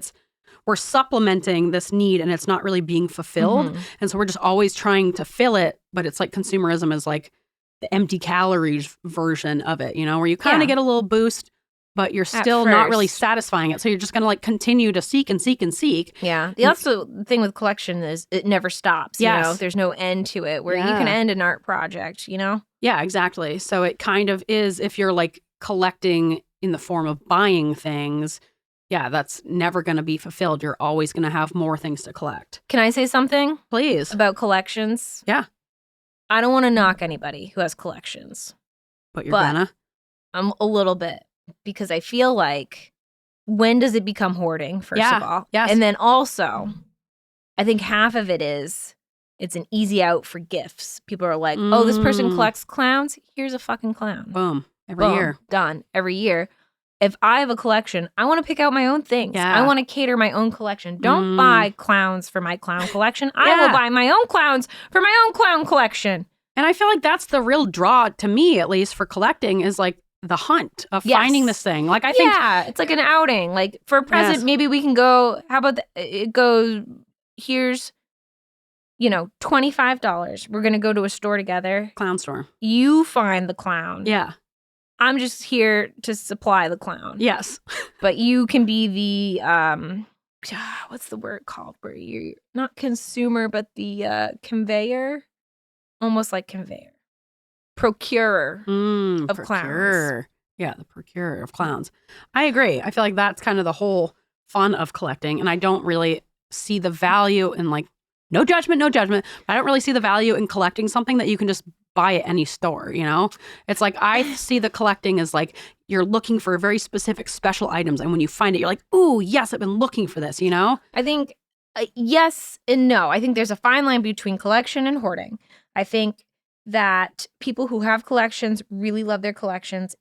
we're supplementing this need and it's not really being fulfilled. And so we're just always trying to fill it. But it's like consumerism is like the empty calories version of it, you know, where you kind of get a little boost, but you're still not really satisfying it. So you're just going to like continue to seek and seek and seek. Yeah. The also thing with collection is it never stops. You know, there's no end to it where you can end an art project, you know? Yeah, exactly. So it kind of is, if you're like collecting in the form of buying things, yeah, that's never going to be fulfilled. You're always going to have more things to collect. Can I say something Please. about collections? Yeah. I don't want to knock anybody who has collections. But you're gonna? A little bit, because I feel like, when does it become hoarding, first of all? Yes. And then also, I think half of it is, it's an easy out for gifts. People are like, oh, this person collects clowns. Here's a fucking clown. Boom. Every year. Done. Every year. If I have a collection, I want to pick out my own things. Yeah. I want to cater my own collection. Don't buy clowns for my clown collection. I will buy my own clowns for my own clown collection. And I feel like that's the real draw, to me at least, for collecting, is like the hunt of finding this thing. Like, I think. Yeah, it's like an outing. Like, for a present, maybe we can go, how about it goes, here's, $25. We're going to go to a store together. Clown store. You find the clown. Yeah. I'm just here to supply the clown. Yes. But you can be the, what's the word called? Where you're not consumer, but the conveyor. Almost like conveyor. Procurer of clowns. Yeah, the procurer of clowns. I agree. I feel like that's kind of the whole fun of collecting. And I don't really see the value in, like, no judgment. I don't really see the value in collecting something that you can just buy at any store, It's like, I see the collecting as like, you're looking for very specific special items. And when you find it, you're like, ooh, yes, I've been looking for this, I think yes and no. I think there's a fine line between collection and hoarding. I think that people who have collections really love their collections.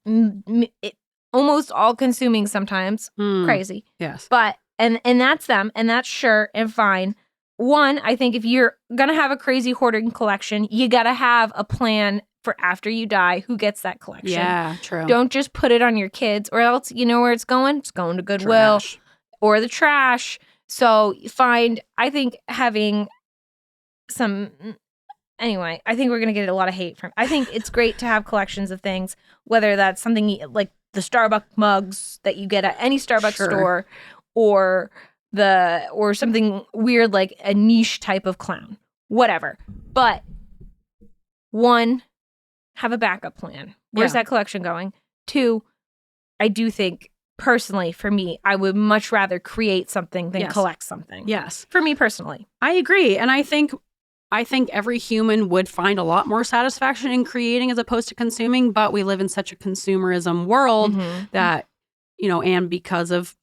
Almost all consuming sometimes. Crazy. Yes. But, and that's them, and that's sure and fine. One, I think if you're going to have a crazy hoarding collection, you got to have a plan for after you die, who gets that collection. Yeah, true. Don't just put it on your kids, or else you know where it's going? It's going to Goodwill or the trash. So I think having some, anyway, I think we're going to get a lot of hate from, I think it's great to have collections of things, whether that's something like the Starbucks mugs that you get at any Starbucks store, or something weird like a niche type of clown, whatever. But one, have a backup plan. Where's that collection going? Two, I do think personally, for me, I would much rather create something than collect something. Yes. For me personally. I agree. And I think every human would find a lot more satisfaction in creating as opposed to consuming, but we live in such a consumerism world that, and because of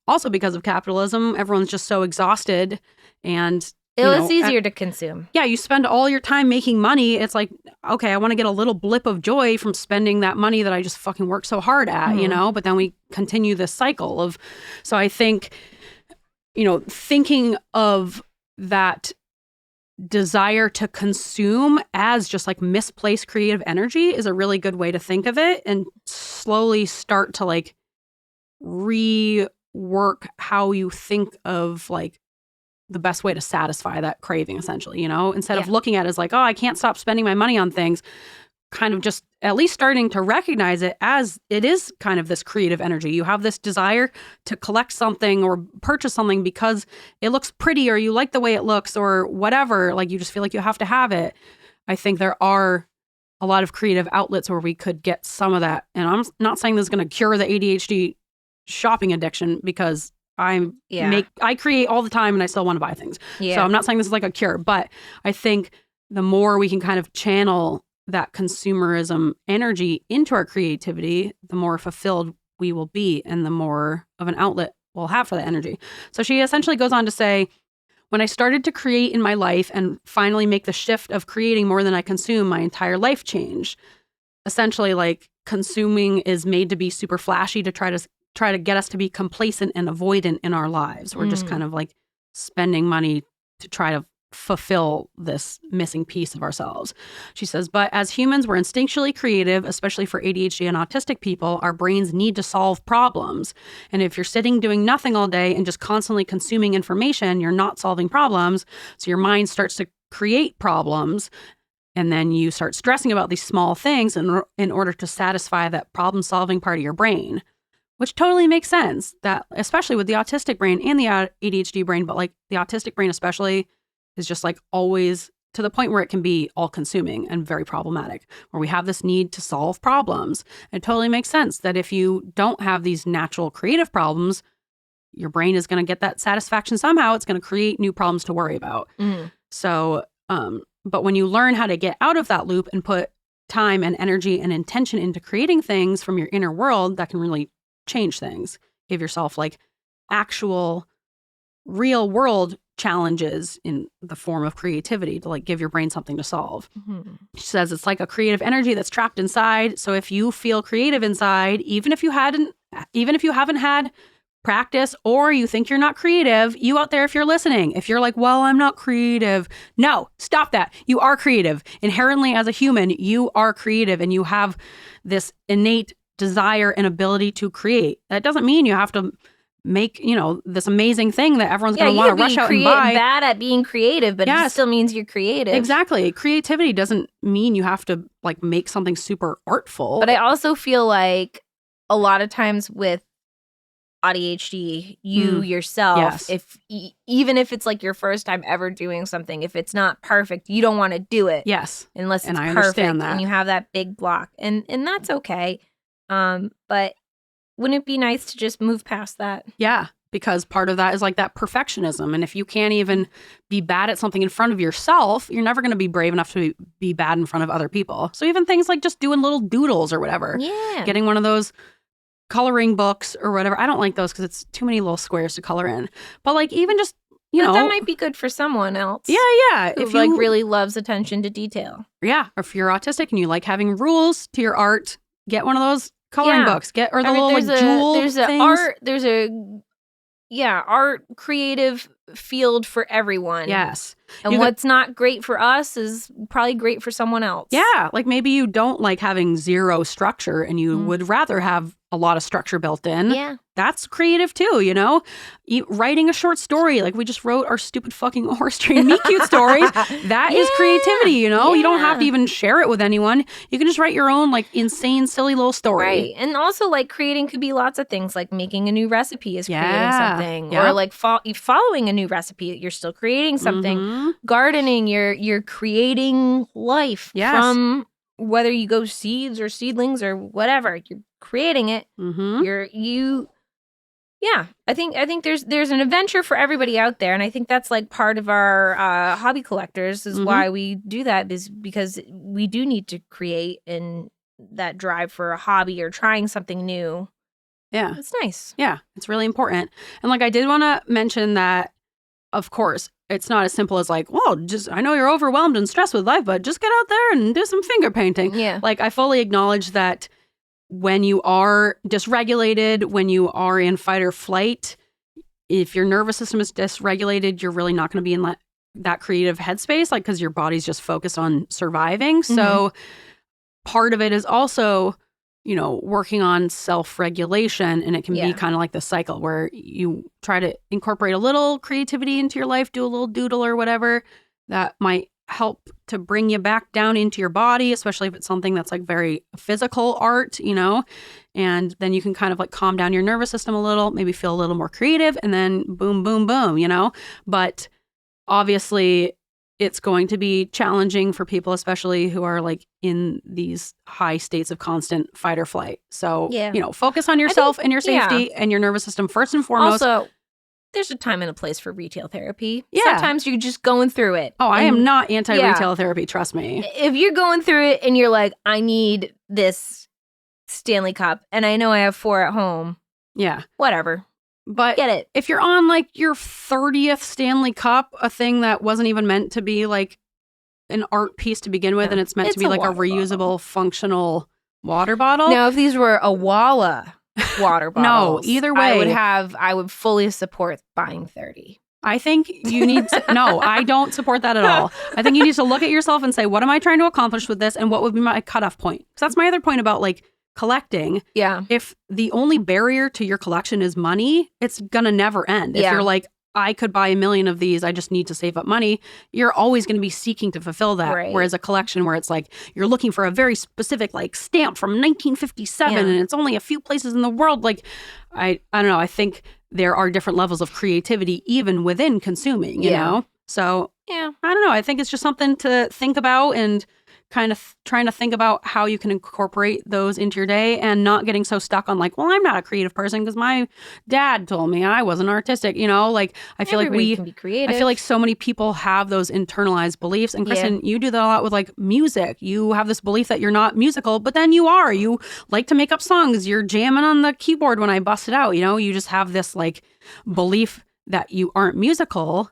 capitalism, everyone's just so exhausted, and it's easier to consume. Yeah, you spend all your time making money. It's like, okay, I want to get a little blip of joy from spending that money that I just fucking worked so hard at, but then we continue this cycle of, so I think, thinking of that desire to consume as just like misplaced creative energy is a really good way to think of it, and slowly start to like rework how you think of like the best way to satisfy that craving, essentially, instead of looking at it as like, oh, I can't stop spending my money on things, kind of just at least starting to recognize it as it is kind of this creative energy. You have this desire to collect something or purchase something because it looks pretty, or you like the way it looks, or whatever, like you just feel like you have to have it. I think there are a lot of creative outlets where we could get some of that. And I'm not saying this is going to cure the ADHD shopping addiction, because I create all the time and I still want to buy things. Yeah. So I'm not saying this is like a cure, but I think the more we can kind of channel that consumerism energy into our creativity, the more fulfilled we will be, and the more of an outlet we'll have for that energy. So she essentially goes on to say, when I started to create in my life and finally make the shift of creating more than I consume, my entire life changed. Essentially, like, consuming is made to be super flashy to try to get us to be complacent and avoidant in our lives. We're just kind of like spending money to try to fulfill this missing piece of ourselves. She says, but as humans, we're instinctually creative, especially for ADHD and autistic people. Our brains need to solve problems. And if you're sitting doing nothing all day and just constantly consuming information, you're not solving problems. So your mind starts to create problems. And then you start stressing about these small things in order to satisfy that problem-solving part of your brain, which totally makes sense, that especially with the autistic brain and the ADHD brain, but like the autistic brain especially is just like always to the point where it can be all-consuming and very problematic, where we have this need to solve problems. It totally makes sense that if you don't have these natural creative problems, your brain is going to get that satisfaction somehow. It's going to create new problems to worry about. So, but when you learn how to get out of that loop and put time and energy and intention into creating things from your inner world, that can really change things. Give yourself like actual real world challenges in the form of creativity to like give your brain something to solve. She says it's like a creative energy that's trapped inside. So if you feel creative inside, even if you haven't had practice or you think you're not creative, you out there, if you're listening, if you're like, well, I'm not creative. No, stop that. You are creative. Inherently as a human, you are creative and you have this innate desire and ability to create. That doesn't mean you have to make, this amazing thing that everyone's going to want to rush out and buy. Bad at being creative, but it still means you're creative. Exactly. Creativity doesn't mean you have to like make something super artful. But I also feel like a lot of times with AuDHD, you yourself, even if it's like your first time ever doing something, if it's not perfect, you don't want to do it. Yes. Unless it's and I perfect understand that. And you have that big block. And that's okay. But wouldn't it be nice to just move past that? Yeah, because part of that is like that perfectionism. And if you can't even be bad at something in front of yourself, you're never going to be brave enough to be bad in front of other people. So even things like just doing little doodles or whatever. Yeah. Getting one of those coloring books or whatever. I don't like those because it's too many little squares to color in. But like even just, that might be good for someone else. Yeah. Who like really loves attention to detail. Yeah. Or if you're autistic and you like having rules to your art, get one of those coloring books. There's art creative field for everyone. Yes. And what's not great for us is probably great for someone else. Yeah. Like maybe you don't like having zero structure and you would rather have a lot of structure built in. Yeah. That's creative too, writing a short story. Like we just wrote our stupid fucking horse train meet cute stories. That is creativity, You don't have to even share it with anyone. You can just write your own like insane, silly little story. Right. And also like creating could be lots of things, like making a new recipe is creating something. Yeah. Or like following a new recipe, you're still creating something. Gardening, you're creating life from whether you go seeds or seedlings or whatever. You're creating it. I think there's an adventure for everybody out there, and I think that's like part of our hobby collectors is why we do that, is because we do need to create, and that drive for a hobby or trying something new. Yeah, it's nice. Yeah, it's really important. And like I did want to mention that, of course, it's not as simple as like, well, just I know you're overwhelmed and stressed with life, but just get out there and do some finger painting. Yeah, like I fully acknowledge that. When you are dysregulated, when you are in fight or flight, if your nervous system is dysregulated, you're really not going to be in that creative headspace, like because your body's just focused on surviving. So part of it is also, working on self-regulation, and it can be kind of like the cycle where you try to incorporate a little creativity into your life, do a little doodle or whatever that might help to bring you back down into your body, especially if it's something that's like very physical art, and then you can kind of like calm down your nervous system a little, maybe feel a little more creative, and then boom, boom, boom, but obviously it's going to be challenging for people, especially who are like in these high states of constant fight or flight. So, focus on yourself and your safety and your nervous system first and foremost. Also, there's a time and a place for retail therapy. Yeah. Sometimes you're just going through it. Oh, I am not anti-retail therapy, trust me. If you're going through it and you're like, I need this Stanley Cup, and I know I have 4 at home. Yeah. Whatever. But get it. If you're on like your 30th Stanley Cup, a thing that wasn't even meant to be like an art piece to begin with, and it's meant to be like a reusable, functional water bottle. Now, if these were a Walla water bottles. No, either way. I would fully support buying 30. I think you need to, no, I don't support that at all. I think you need to look at yourself and say, what am I trying to accomplish with this? And what would be my cutoff point? Because that's my other point about like collecting. Yeah. If the only barrier to your collection is money, it's going to never end. If you're like, I could buy 1 million of these, I just need to save up money, you're always going to be seeking to fulfill that. Right. Whereas a collection where it's like, you're looking for a very specific like stamp from 1957 and it's only a few places in the world. Like, I don't know. I think there are different levels of creativity even within consuming, you know? So, I don't know. I think it's just something to think about and kind of trying to think about how you can incorporate those into your day and not getting so stuck on like, well, I'm not a creative person because my dad told me I wasn't artistic, like I feel Everybody like can be creative. I feel like so many people have those internalized beliefs. And Kristin, you do that a lot with like music. You have this belief that you're not musical, but then you are. You like to make up songs. You're jamming on the keyboard when I bust it out. You just have this like belief that you aren't musical.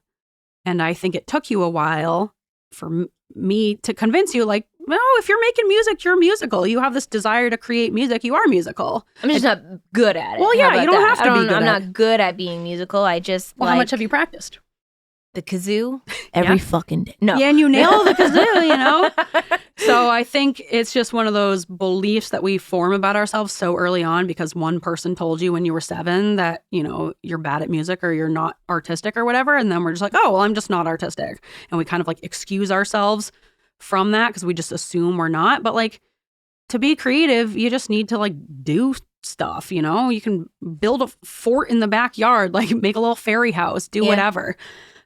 And I think it took you a while for me to convince you, like, no, if you're making music, you're musical. You have this desire to create music. You are musical. I'm just not good at it. Well, yeah, you don't have to be good I'm at not good at being musical. I just Well, how much have you practiced? the kazoo every fucking day. No. Yeah, and you nail the kazoo, So I think it's just one of those beliefs that we form about ourselves so early on because one person told you when you were 7 that, you're bad at music or you're not artistic or whatever. And then we're just like, oh, well, I'm just not artistic. And we kind of like excuse ourselves from that because we just assume we're not. But like to be creative, you just need to like do stuff, you can build a fort in the backyard, like make a little fairy house, do whatever.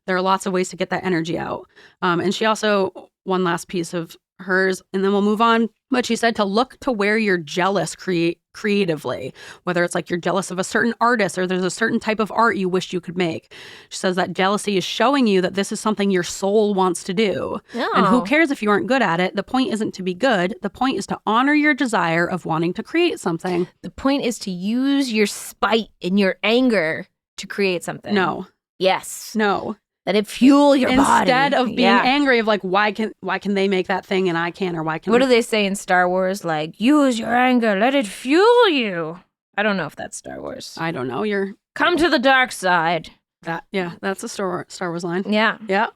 There are lots of ways to get that energy out. And she also, one last piece of hers, and then we'll move on. But she said to look to where you're jealous creatively, whether it's like you're jealous of a certain artist or there's a certain type of art you wish you could make. She says that jealousy is showing you that this is something your soul wants to do. Oh. And who cares if you aren't good at it? The point isn't to be good. The point is to honor your desire of wanting to create something. The point is to use your spite and your anger to create something. No. Yes. No. Let it fuel your body. Instead of being angry of like, why can they make that thing and I can't, or why can What do they say in Star Wars? Like, use your anger, let it fuel you. I don't know if that's Star Wars. I don't know. You're Come to the dark side. That's a Star Wars line. Yeah. Yeah.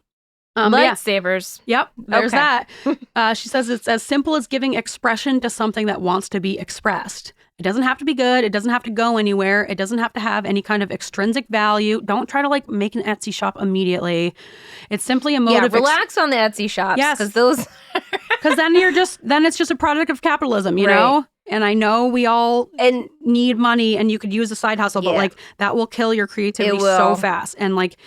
Lightsabers. Yep. There's Okay. that. She says it's as simple as giving expression to something that wants to be expressed. It doesn't have to be good. It doesn't have to go anywhere. It doesn't have to have any kind of extrinsic value. Don't try to like make an Etsy shop immediately. It's simply a mode Yeah, of relax on the Etsy shops. Yes. Because those... because then it's just a product of capitalism, you know? And I know we all need money and you could use a side hustle, but like that will kill your creativity so fast. And like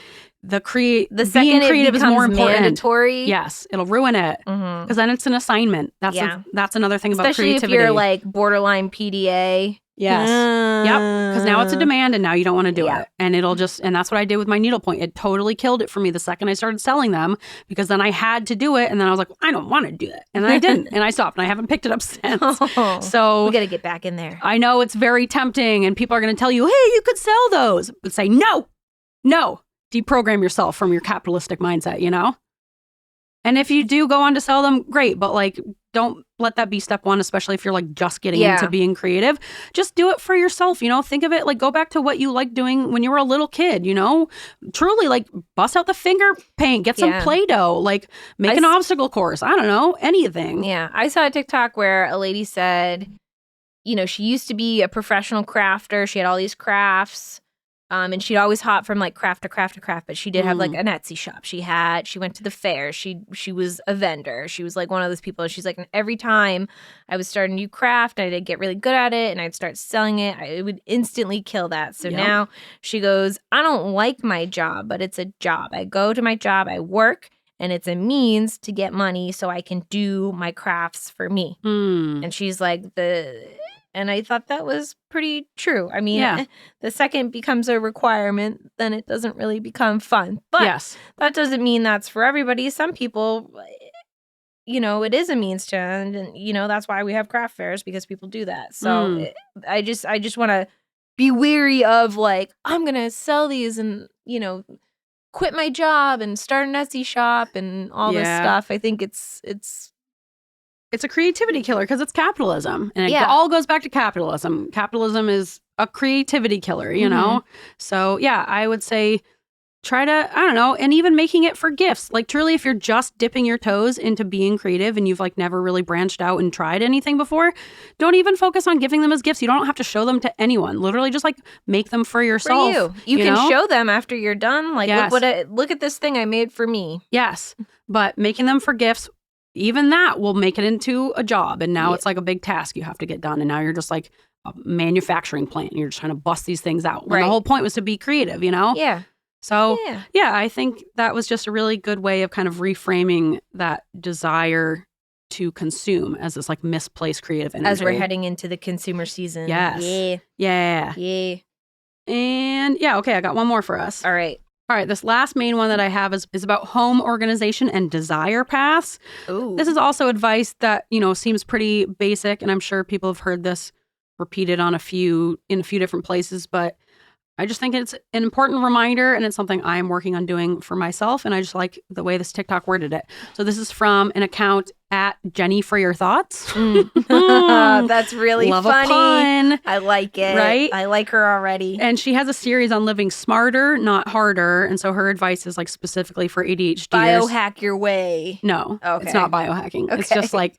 the second creative is more important. Mandatory. Yes, it'll ruin it because then it's an assignment. That's another thing about especially creativity. if you're like borderline PDA. Yes. Yep. Because now it's a demand and now you don't want to do it. And and that's what I did with my needlepoint. It totally killed it for me the second I started selling them because then I had to do it. And then I was like, I don't want to do it. And then I didn't. And I stopped and I haven't picked it up since. So we got to get back in there. I know it's very tempting and people are going to tell you, hey, you could sell those. But say, no. Deprogram yourself from your capitalistic mindset, And if you do go on to sell them, great. But like, don't let that be step one, especially if you're like just getting into being creative. Just do it for yourself, Think of it like go back to what you liked doing when you were a little kid, Truly like bust out the finger paint, get some Play-Doh, like make an obstacle course. I don't know, anything. Yeah. I saw a TikTok where a lady said, she used to be a professional crafter. She had all these crafts. And she'd always hop from like craft to craft to craft, but she did have like an Etsy shop. She went to the fair. She was a vendor. She was like one of those people. She's like, every time I would start a new craft, I'd get really good at it and I'd start selling it. It would instantly kill that. So now she goes, I don't like my job, but it's a job. I go to my job, I work, and it's a means to get money so I can do my crafts for me. And she's like, and I thought that was pretty true. I mean, the second becomes a requirement, then it doesn't really become fun. But that doesn't mean that's for everybody. Some people, it is a means to, and that's why we have craft fairs because people do that. So I just want to be weary of like, I'm going to sell these and, quit my job and start an Etsy shop and all this stuff. I think it's a creativity killer because it's capitalism. And it all goes back to capitalism. Capitalism is a creativity killer, So, I would say try to, I don't know, and even making it for gifts. Like truly, if you're just dipping your toes into being creative and you've like never really branched out and tried anything before, don't even focus on giving them as gifts. You don't have to show them to anyone. Literally just like make them for yourself. For you. You can show them after you're done. Like, look at this thing I made for me. Yes. But making them for gifts, even that will make it into a job. And now it's like a big task you have to get done. And now you're just like a manufacturing plant. And you're just trying to bust these things out. When the whole point was to be creative, Yeah. So, I think that was just a really good way of kind of reframing that desire to consume as this like misplaced creative energy. As we're heading into the consumer season. Yes. Yeah. And yeah, okay, I got one more for us. All right. This last main one that I have is about home organization and desire paths. Ooh. This is also advice that, seems pretty basic, and I'm sure people have heard this repeated in a few different places, but I just think it's an important reminder, and it's something I'm working on doing for myself, and I just like the way this TikTok worded it. So this is from an account at Jenny for Your Thoughts. That's really Love funny. A pun. I like it. Right? I like her already. And she has a series on living smarter, not harder, and so her advice is like specifically for ADHDers. Biohack your way. No, Okay. It's not biohacking. Okay. It's just like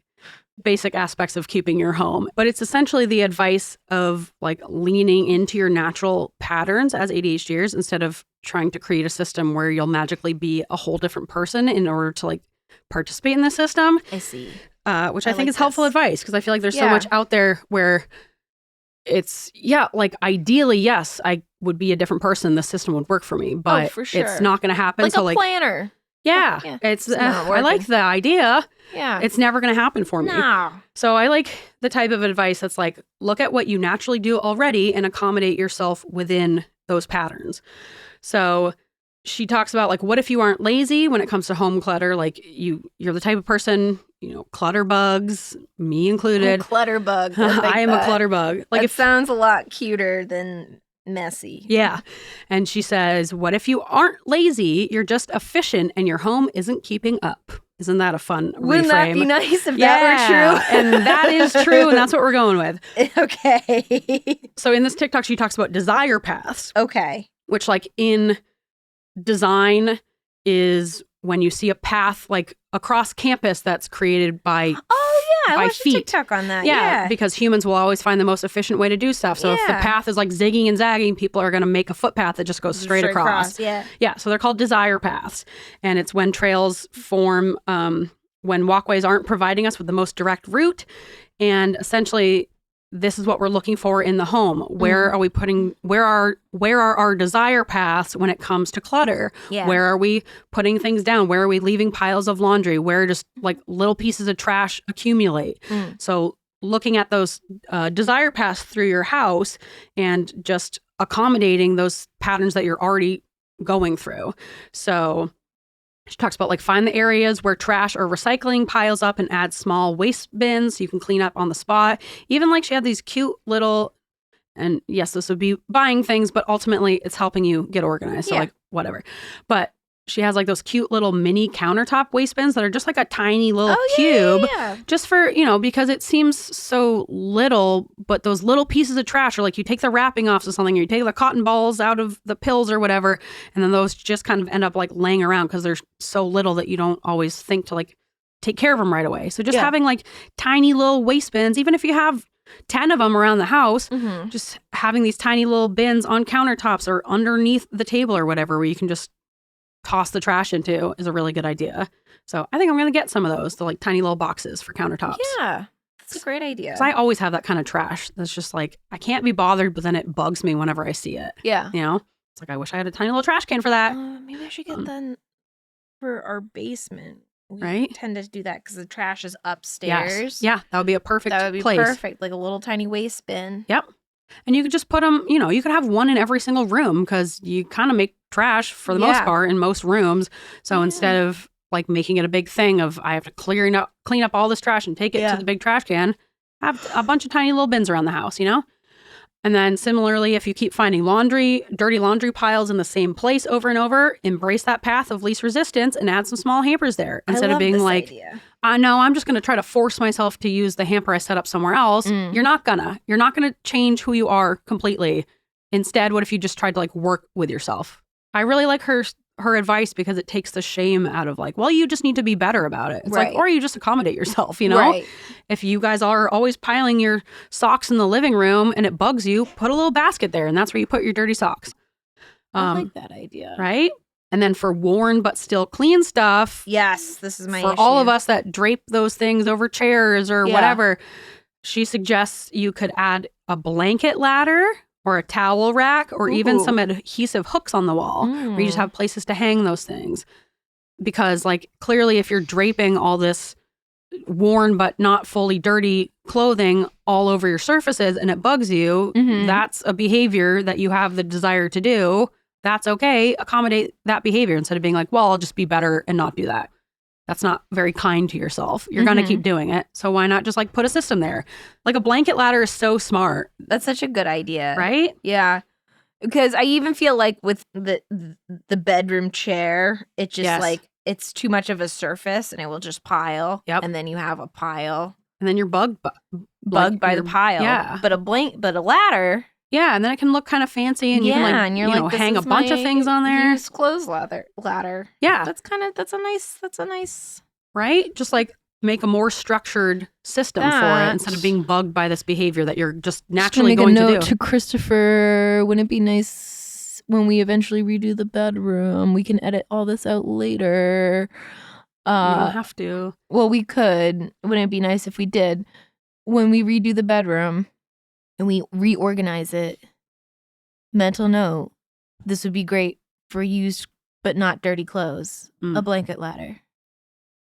basic aspects of keeping your home. But it's essentially the advice of like leaning into your natural patterns as ADHDers instead of trying to create a system where you'll magically be a whole different person in order to like participate in the system. I see. Which I think like is helpful this. advice because I feel like there's so much out there where it's, like ideally, yes, I would be a different person. The system would work for me, but for sure. it's not going to happen. Like so a planner. Yeah, It's not I like the idea. Yeah. It's never going to happen for me. No. So I like the type of advice that's like, look at what you naturally do already and accommodate yourself within those patterns. So she talks about like, what if you aren't lazy when it comes to home clutter? Like you're the type of person, clutter bugs, me included. Clutter bug. I am a clutter bug. Like it sounds a lot cuter than messy. Yeah. And she says, what if you aren't lazy? You're just efficient and your home isn't keeping up. Isn't that a fun Wouldn't that reframe? be nice if that were true? And that is true. And that's what we're going with. Okay. So in this TikTok, she talks about desire paths. Okay. Which like in design is when you see a path like across campus that's created by I by watched a feet. TikTok on that. Yeah, because humans will always find the most efficient way to do stuff. So if the Yeah. path is like zigging and zagging, people are going to make a footpath that just goes straight across. Yeah. Yeah, so they're called desire paths. And it's when trails form when walkways aren't providing us with the most direct route. And essentially, this is what we're looking for in the home. Where are we putting, where are our desire paths when it comes to clutter? Yeah. Where are we putting things down? Where are we leaving piles of laundry? Where just like little pieces of trash accumulate? So looking at those desire paths through your house and just accommodating those patterns that you're already going through. So she talks about like find the areas where trash or recycling piles up and add small waste bins so you can clean up on the spot. Even like she had these cute little, and yes, this would be buying things, but ultimately it's helping you get organized. So like whatever. But she has like those cute little mini countertop waste bins that are just like a tiny little cube. Just for, because it seems so little, but those little pieces of trash are like you take the wrapping off of something or you take the cotton balls out of the pills or whatever. And then those just kind of end up like laying around because they're so little that you don't always think to like take care of them right away. So just having like tiny little waste bins, even if you have 10 of them around the house, just having these tiny little bins on countertops or underneath the table or whatever, where you can just toss the trash into is a really good idea. So I think I'm going to get some of those, the like tiny little boxes for countertops. Yeah, that's a great idea. Because I always have that kind of trash that's just like, I can't be bothered, but then it bugs me whenever I see it. Yeah. It's like, I wish I had a tiny little trash can for that. Maybe I should get them for our basement. We Right? tend to do that because the trash is upstairs. Yes. Yeah, that would be a perfect That would be place. perfect. Like a little tiny waste bin. Yep. And you could just put them, you could have one in every single room because you kind of make trash for the most part in most rooms. So instead of like making it a big thing of I have to clean up all this trash and take it to the big trash can, have a bunch of tiny little bins around the house, And then similarly, if you keep finding dirty laundry piles in the same place over and over, embrace that path of least resistance and add some small hampers there. Instead of being like, I know I'm just going to try to force myself to use the hamper I set up somewhere else. You're not gonna change who you are completely. Instead, what if you just tried to like work with yourself? I really like her advice because it takes the shame out of like, well, you just need to be better about it. It's like, or you just accommodate yourself, Right. If you guys are always piling your socks in the living room and it bugs you, put a little basket there and that's where you put your dirty socks. I like that idea. Right? And then for worn but still clean stuff. Yes, this is my For issue. all of us that drape those things over chairs or whatever, she suggests you could add a blanket ladder or a towel rack or even some adhesive hooks on the wall where you just have places to hang those things. Because like clearly if you're draping all this worn but not fully dirty clothing all over your surfaces and it bugs you, that's a behavior that you have the desire to do. That's okay. Accommodate that behavior instead of being like, well, I'll just be better and not do that. That's not very kind to yourself. You're going to keep doing it. So why not just like put a system there? Like a blanket ladder is so smart. That's such a good idea. Right? Yeah. Because I even feel like with the bedroom chair, it just like, it's too much of a surface and it will just pile. Yep. And then you have a pile. And then you're bugged by the pile. Yeah. But a ladder. Yeah, and then it can look kind of fancy, and you can and you're like, hang a bunch of things on there. Use clothes ladder. Yeah, that's a nice right. Just like make a more structured system for it instead of being bugged by this behavior that you're just naturally going to do. Make a note to Christopher. Wouldn't it be nice when we eventually redo the bedroom? We can edit all this out later. You don't have to. Well, we could. Wouldn't it be nice if we did? When we redo the bedroom and we reorganize it, mental note, this would be great for used but not dirty clothes. A blanket ladder.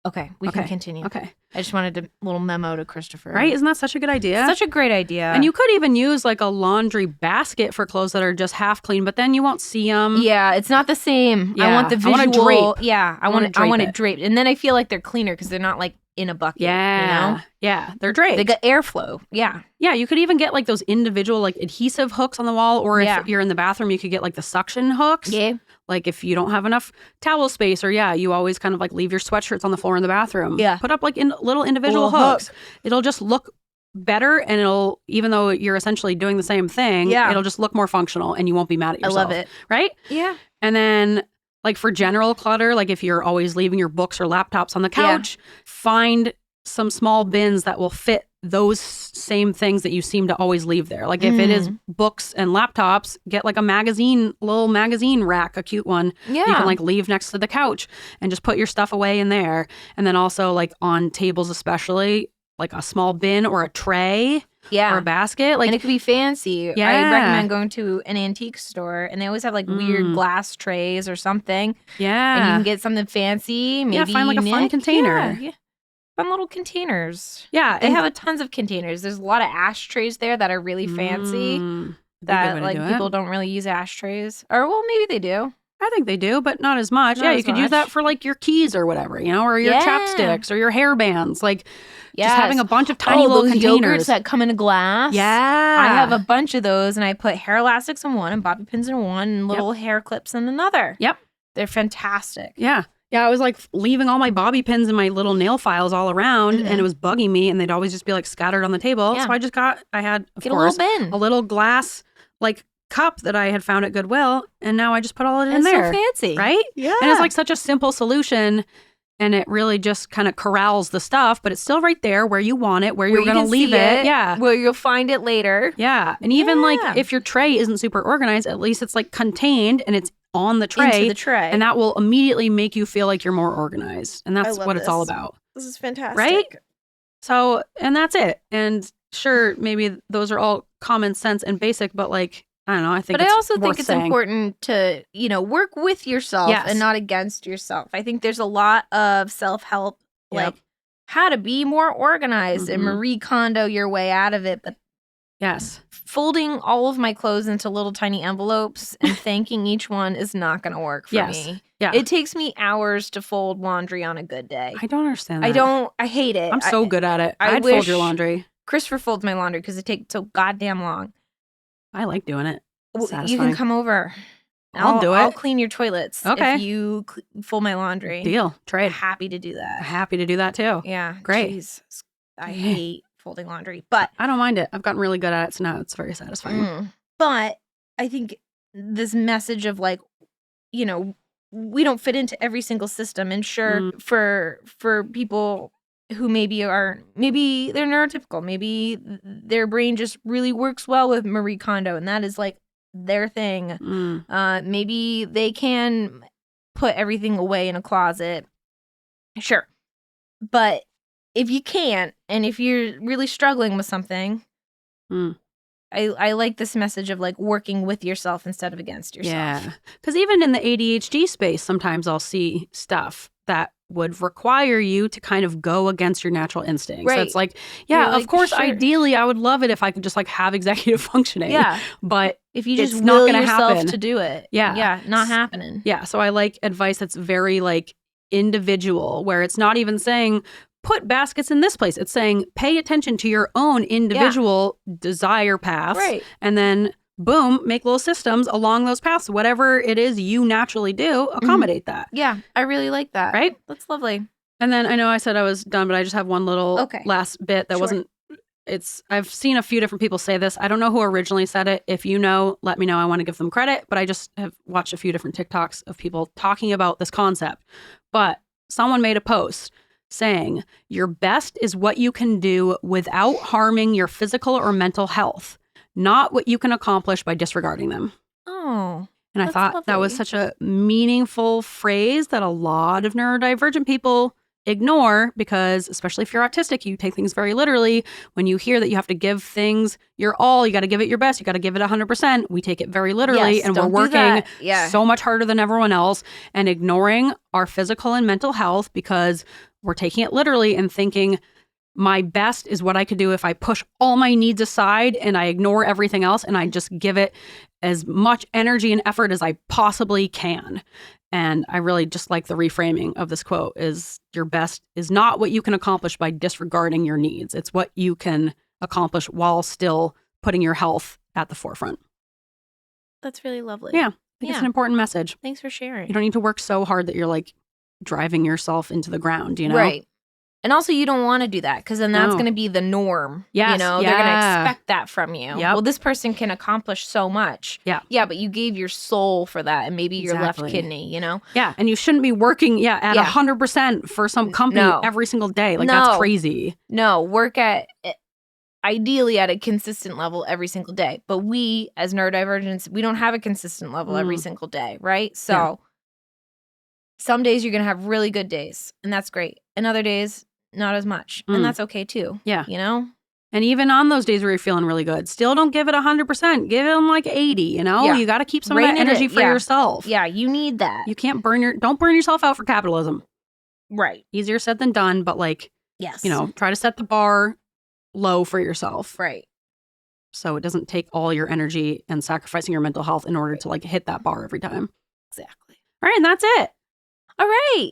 Okay, we can continue. Okay. I just wanted a little memo to Christopher. Right? Isn't that such a good idea? Such a great idea. And you could even use like a laundry basket for clothes that are just half clean, but then you won't see them. Yeah, it's not the same. Yeah. I want the visual. I want to drape. Yeah, I want it draped. And then I feel like they're cleaner because they're not like in a bucket. Yeah. You know? Yeah. They're draped. They got airflow. Yeah. Yeah. You could even get like those individual like adhesive hooks on the wall, or if you're in the bathroom, you could get like the suction hooks. Yeah. Like if you don't have enough towel space, or you always kind of like leave your sweatshirts on the floor in the bathroom. Yeah. Put up like little individual hooks. It'll just look better, and it'll, even though you're essentially doing the same thing, it'll just look more functional and you won't be mad at yourself. I love it. Right? Yeah. And then like for general clutter, like if you're always leaving your books or laptops on the couch, find some small bins that will fit those same things that you seem to always leave there. Like if it is books and laptops, get like a little magazine rack, a cute one. Yeah. You can like leave next to the couch and just put your stuff away in there. And then also like on tables especially, like a small bin or a tray or a basket. Like, and it could be fancy. Yeah. I recommend going to an antique store, and they always have like weird glass trays or something. Yeah. And you can get something fancy. Maybe find like a fun container. Yeah. Fun little containers. Yeah. They have tons of containers. There's a lot of ashtrays there that are really fancy that like people don't really use ashtrays. Or well, maybe they do. I think they do, but not as much. You could use that for like your keys or whatever, or your chapsticks or your hair bands. Like just having a bunch of tiny little those containers yogurts that come in a glass. Yeah. I have a bunch of those, and I put hair elastics in one and bobby pins in one and little hair clips in another. Yep. They're fantastic. Yeah. Yeah, I was like leaving all my bobby pins and my little nail files all around, and it was bugging me, and they'd always just be like scattered on the table. Yeah. So I had, of Get course, a little bin. a little glass like cup that I had found at Goodwill, and now I just put all it in there. So fancy. Right? Yeah. And it's like such a simple solution, and it really just kind of corrals the stuff, but it's still right there where you want it, where you're going to leave it. Yeah. Where you'll find it later. Yeah. And even like if your tray isn't super organized, at least it's like contained and it's on the tray. Into the tray. And that will immediately make you feel like you're more organized. And that's what it's all about. This is fantastic. Right? So, and that's it. And sure, maybe those are all common sense and basic, but like, I don't know. I think But I also think worth it's saying. important to, work with yourself and not against yourself. I think there's a lot of self-help, like how to be more organized and Marie Kondo your way out of it. But yes, folding all of my clothes into little tiny envelopes and thanking each one is not going to work for me. Yeah. It takes me hours to fold laundry on a good day. I don't understand that. I hate it. I'm so good at it. I'd wish fold your laundry. Christopher folds my laundry because it takes so goddamn long. I like doing it. Well, Satisfying. you can come over. I'll do it. I'll clean your toilets. Okay. If you fold my laundry. Deal. Trade. Happy to do that. Happy to do that too. Yeah. Great. Jeez. I hate folding laundry, but I don't mind it. I've gotten really good at it, so now it's very satisfying. But I think this message of like, we don't fit into every single system, and sure, for people who maybe they're neurotypical, maybe their brain just really works well with Marie Kondo, and that is like their thing. Maybe they can put everything away in a closet. Sure. But if you can't, and if you're really struggling with something, I like this message of like working with yourself instead of against yourself. Yeah. Because even in the ADHD space, sometimes I'll see stuff that would require you to kind of go against your natural instincts. Right. So it's like, yeah, You're of like, course, sure. ideally, I would love it if I could just like have executive functioning. Yeah. But If you just it's not will gonna yourself happen. to do it. Yeah. Yeah, not happening. yeah. So I like advice that's very like individual, where it's not even saying, put baskets in this place. It's saying, pay attention to your own individual desire paths. Right. And then boom, make little systems along those paths. Whatever it is you naturally do, accommodate that. Yeah, I really like that. Right? That's lovely. And then I know I said I was done, but I just have one little last bit that Sure. wasn't. I've seen a few different people say this. I don't know who originally said it. If you know, let me know. I want to give them credit, but I just have watched a few different TikToks of people talking about this concept. But someone made a post saying, your best is what you can do without harming your physical or mental health, not what you can accomplish by disregarding them. Oh. And I That's thought that was lovely. such a meaningful phrase that a lot of neurodivergent people ignore, because especially if you're autistic, you take things very literally. When you hear that you have to give things your all, you got to give it your best, you got to give it 100%. We take it very literally, Yes, and we're don't do working that. Yeah. so much harder than everyone else and ignoring our physical and mental health because we're taking it literally and thinking my best is what I could do if I push all my needs aside and I ignore everything else and I just give it as much energy and effort as I possibly can. And I really just like the reframing of this quote is, your best is not what you can accomplish by disregarding your needs. It's what you can accomplish while still putting your health at the forefront. That's really lovely. Yeah. I think it's an important message. Thanks for sharing. You don't need to work so hard that you're like driving yourself into the ground, you know? Right. And also, you don't want to do that because then that's No. going to be the norm. Yes, You know, they're going to yeah. expect that from you. Yep. Well, this person can accomplish so much. Yeah. Yeah, but you gave your soul for that and maybe your left Exactly. kidney, you know? Yeah. And you shouldn't be working, at Yeah. 100% for some company No. every single day. Like, that's No. crazy. No, work at ideally at a consistent level every single day. But we, as neurodivergents, we don't have a consistent level every single day, right? So some days you're going to have really good days, and that's great. And other days, not as much. And that's okay too. Yeah. You know? And even on those days where you're feeling really good, still don't give it 100%. Give them like 80, you know? Yeah. You got to keep some Rein of that it energy in. for Yeah. yourself. Yeah, you need that. You can't don't burn yourself out for capitalism. Right. Easier said than done, but like, Yes. try to set the bar low for yourself. Right. So it doesn't take all your energy and sacrificing your mental health in order to like hit that bar every time. Exactly. All right, and that's it. All right.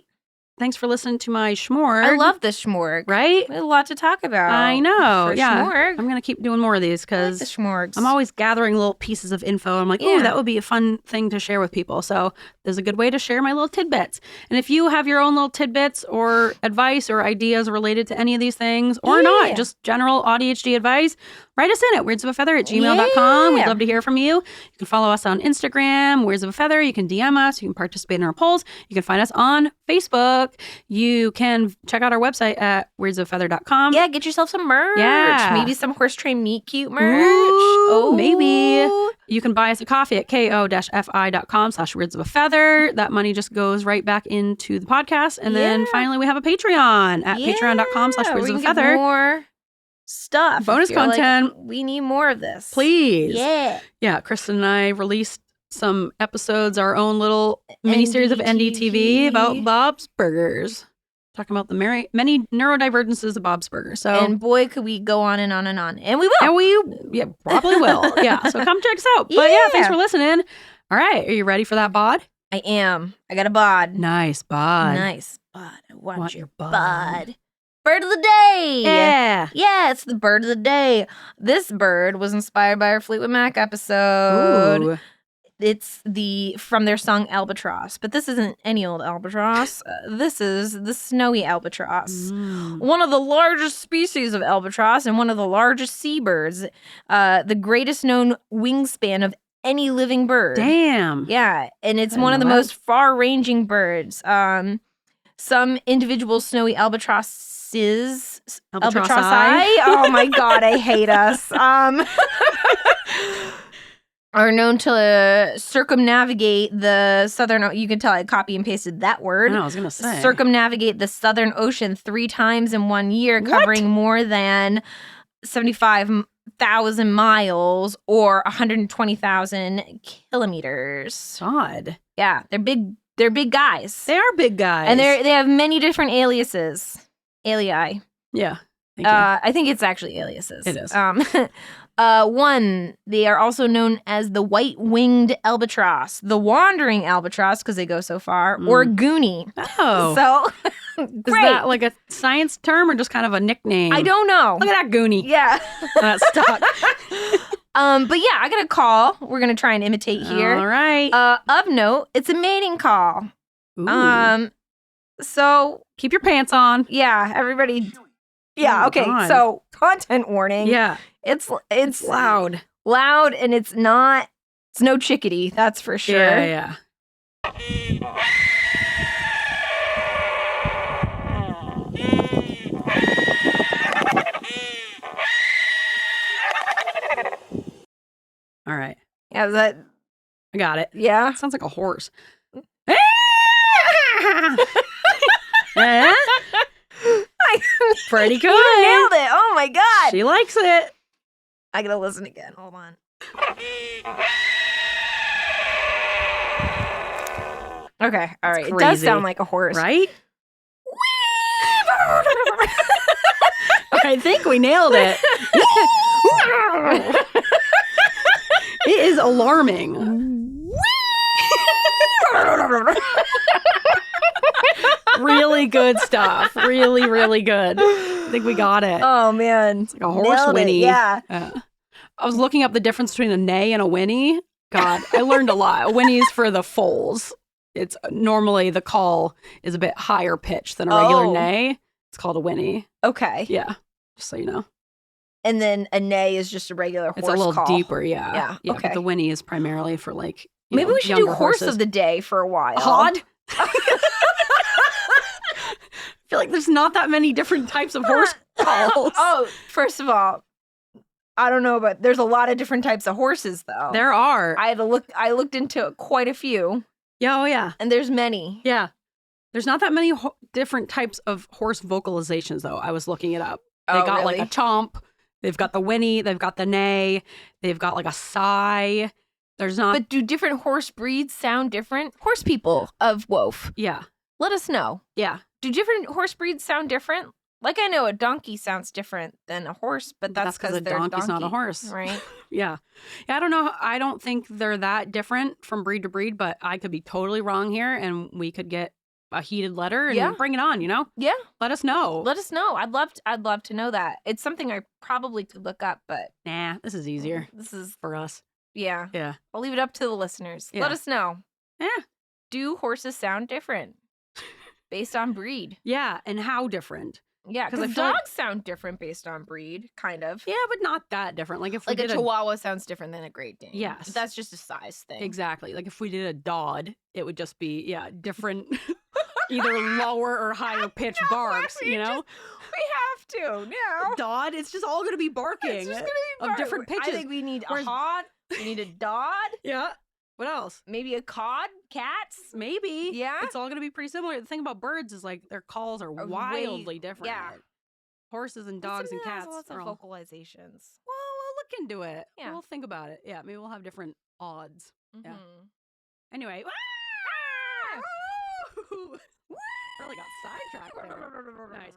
Thanks for listening to my shmorg. I love this shmorg. Right? We have a lot to talk about. I know. For Yeah. shmorg. I'm going to keep doing more of these I like because the shmorgs. I'm always gathering little pieces of info. I'm like, oh, Yeah. that would be a fun thing to share with people. So there's a good way to share my little tidbits. And if you have your own little tidbits or advice or ideas related to any of these things or Yeah. not, just general AuDHD advice, write us in at weirdsofafeather@gmail.com. We'd Yeah. love to hear from you. You can follow us on Instagram, Weirds of a Feather. You can DM us. You can participate in our polls. You can find us on Facebook. You can check out our website at weirdsofafeather.com. Yeah, get yourself some merch. Yeah. Maybe some horse train meet cute merch. Ooh, maybe. You can buy us a coffee at ko-fi.com/weirdsofafeather. That money just goes right back into the podcast. And then Yeah. finally, we have a Patreon at Yeah, patreon.com/weirdsofafeather. more stuff. Bonus if you're like, content. we need more of this. Please. Yeah. Yeah, Kristin and I released some episodes, our own little mini-series of NDTV about Bob's Burgers. Talking about the many neurodivergences of Bob's Burgers. So, And boy, could we go on and on and on. And we will. and we probably will. Yeah, so come check us out. But yeah, thanks for listening. All right, are you ready for that bod? I am. I got a bod. Nice bod. Nice bod. I want your bod. bod. Bird of the day. Yeah. Yeah, it's the bird of the day. This bird was inspired by our Fleetwood Mac episode. Ooh. It's from their song Albatross, but this isn't any old albatross. This is the snowy albatross. One of the largest species of albatross and one of the largest seabirds. The greatest known wingspan of any living bird. Damn. Yeah, and it's I one of the know that. most far-ranging birds. Some individual snowy albatrosses. Albatrossi. Oh my god, I hate us. Are known to circumnavigate the southern. You can tell I copy and pasted that word. I was gonna say. Circumnavigate the Southern Ocean 3 times in 1 year, covering more than 75,000 miles or 120,000 kilometers. God. Yeah, they're big They're big guys. They are big guys. And they have many different aliases. Alii. Yeah. Thank you. I think it's actually aliases. It is. One, they are also known as the white-winged albatross, the wandering albatross because they go so far, or goonie. Oh. So, Is great. that like a science term or just kind of a nickname? I don't know. Look at that goonie. Yeah. That stuck. But yeah, I got a call. We're gonna try and imitate here. All right. Of note, it's a mating call. Ooh. So Keep your pants on. yeah, everybody. Yeah. Oh, Okay. God. So content warning. Yeah. It's Loud. loud, and it's no chickadee. That's for sure. Yeah. All right. Yeah. That. I got it. Yeah. Sounds like a horse. Pretty good. You nailed it. Oh my god. She likes it. I gotta listen again. Hold on. Okay. All right. It does crazy. sound like a horse. Right? I think we nailed it. It is alarming. Really good stuff. Really, really good. I think we got it. Oh man. It's like a horse Nailed it, whinny. yeah. I was looking up the difference between a neigh and a whinny. God, I learned a lot. A whinny is for the foals. It's normally the call is a bit higher pitched than a regular Oh. neigh. It's called a whinny. Okay. Yeah, just so you know. And then a neigh is just a regular horse It's a little call. deeper, yeah. Yeah, But okay. the whinny is primarily for like Maybe we should do younger horse horses. of the day for a while. Hod? I feel like there's not that many different types of horse calls. Oh, first of all, I don't know, but there's a lot of different types of horses, though. There are. I looked into quite a few, Yeah, oh yeah. and there's many. Yeah. There's not that many different types of horse vocalizations, though. I was looking it up. They Oh, got really? like a chomp. They've got the whinny. They've got the neigh. They've got like a sigh. There's not. But do different horse breeds sound different? Horse people of Wof, Yeah. let us know. Yeah. Do different horse breeds sound different? Like I know a donkey sounds different than a horse, but that's because because a they're donkey's not a donkey, horse. right? Yeah. Yeah. I don't know. I don't think they're that different from breed to breed, but I could be totally wrong here and we could get a heated letter and Yeah. bring it on, Yeah. Let us know. Let us know. I'd love to know that. It's something I probably could look up, but Nah, this is easier this is for us. yeah. Yeah. I'll leave it up to the listeners. Yeah. Let us know. Yeah. Do horses sound different based on breed? Yeah. And how different? Yeah, 'Cause I because feel like- dogs sound different based on breed, kind of. Yeah, but not that different. Like if we Like a did Chihuahua sounds different than a Great Dane. Yes. But that's just a size thing. Exactly. Like if we did a Dodd, it would just be, different, either lower or higher pitched barks, We you know? we have to now. Dodd, it's just all going to be barking. It's just gonna be of different bark. I pitches. think we need Whereas- a hod. We need a Dodd. Yeah. What else? Maybe a cod. Cats. Maybe. Yeah? It's all going to be pretty similar. The thing about birds is like their calls are Are wildly way- different. yeah. Horses and dogs and cats Lots of are all... vocalizations. Well, we'll look into it. Yeah. We'll think about it. Yeah, maybe we'll have different odds. Yeah. Mhm. Anyway. Really got sidetracked there. Nice.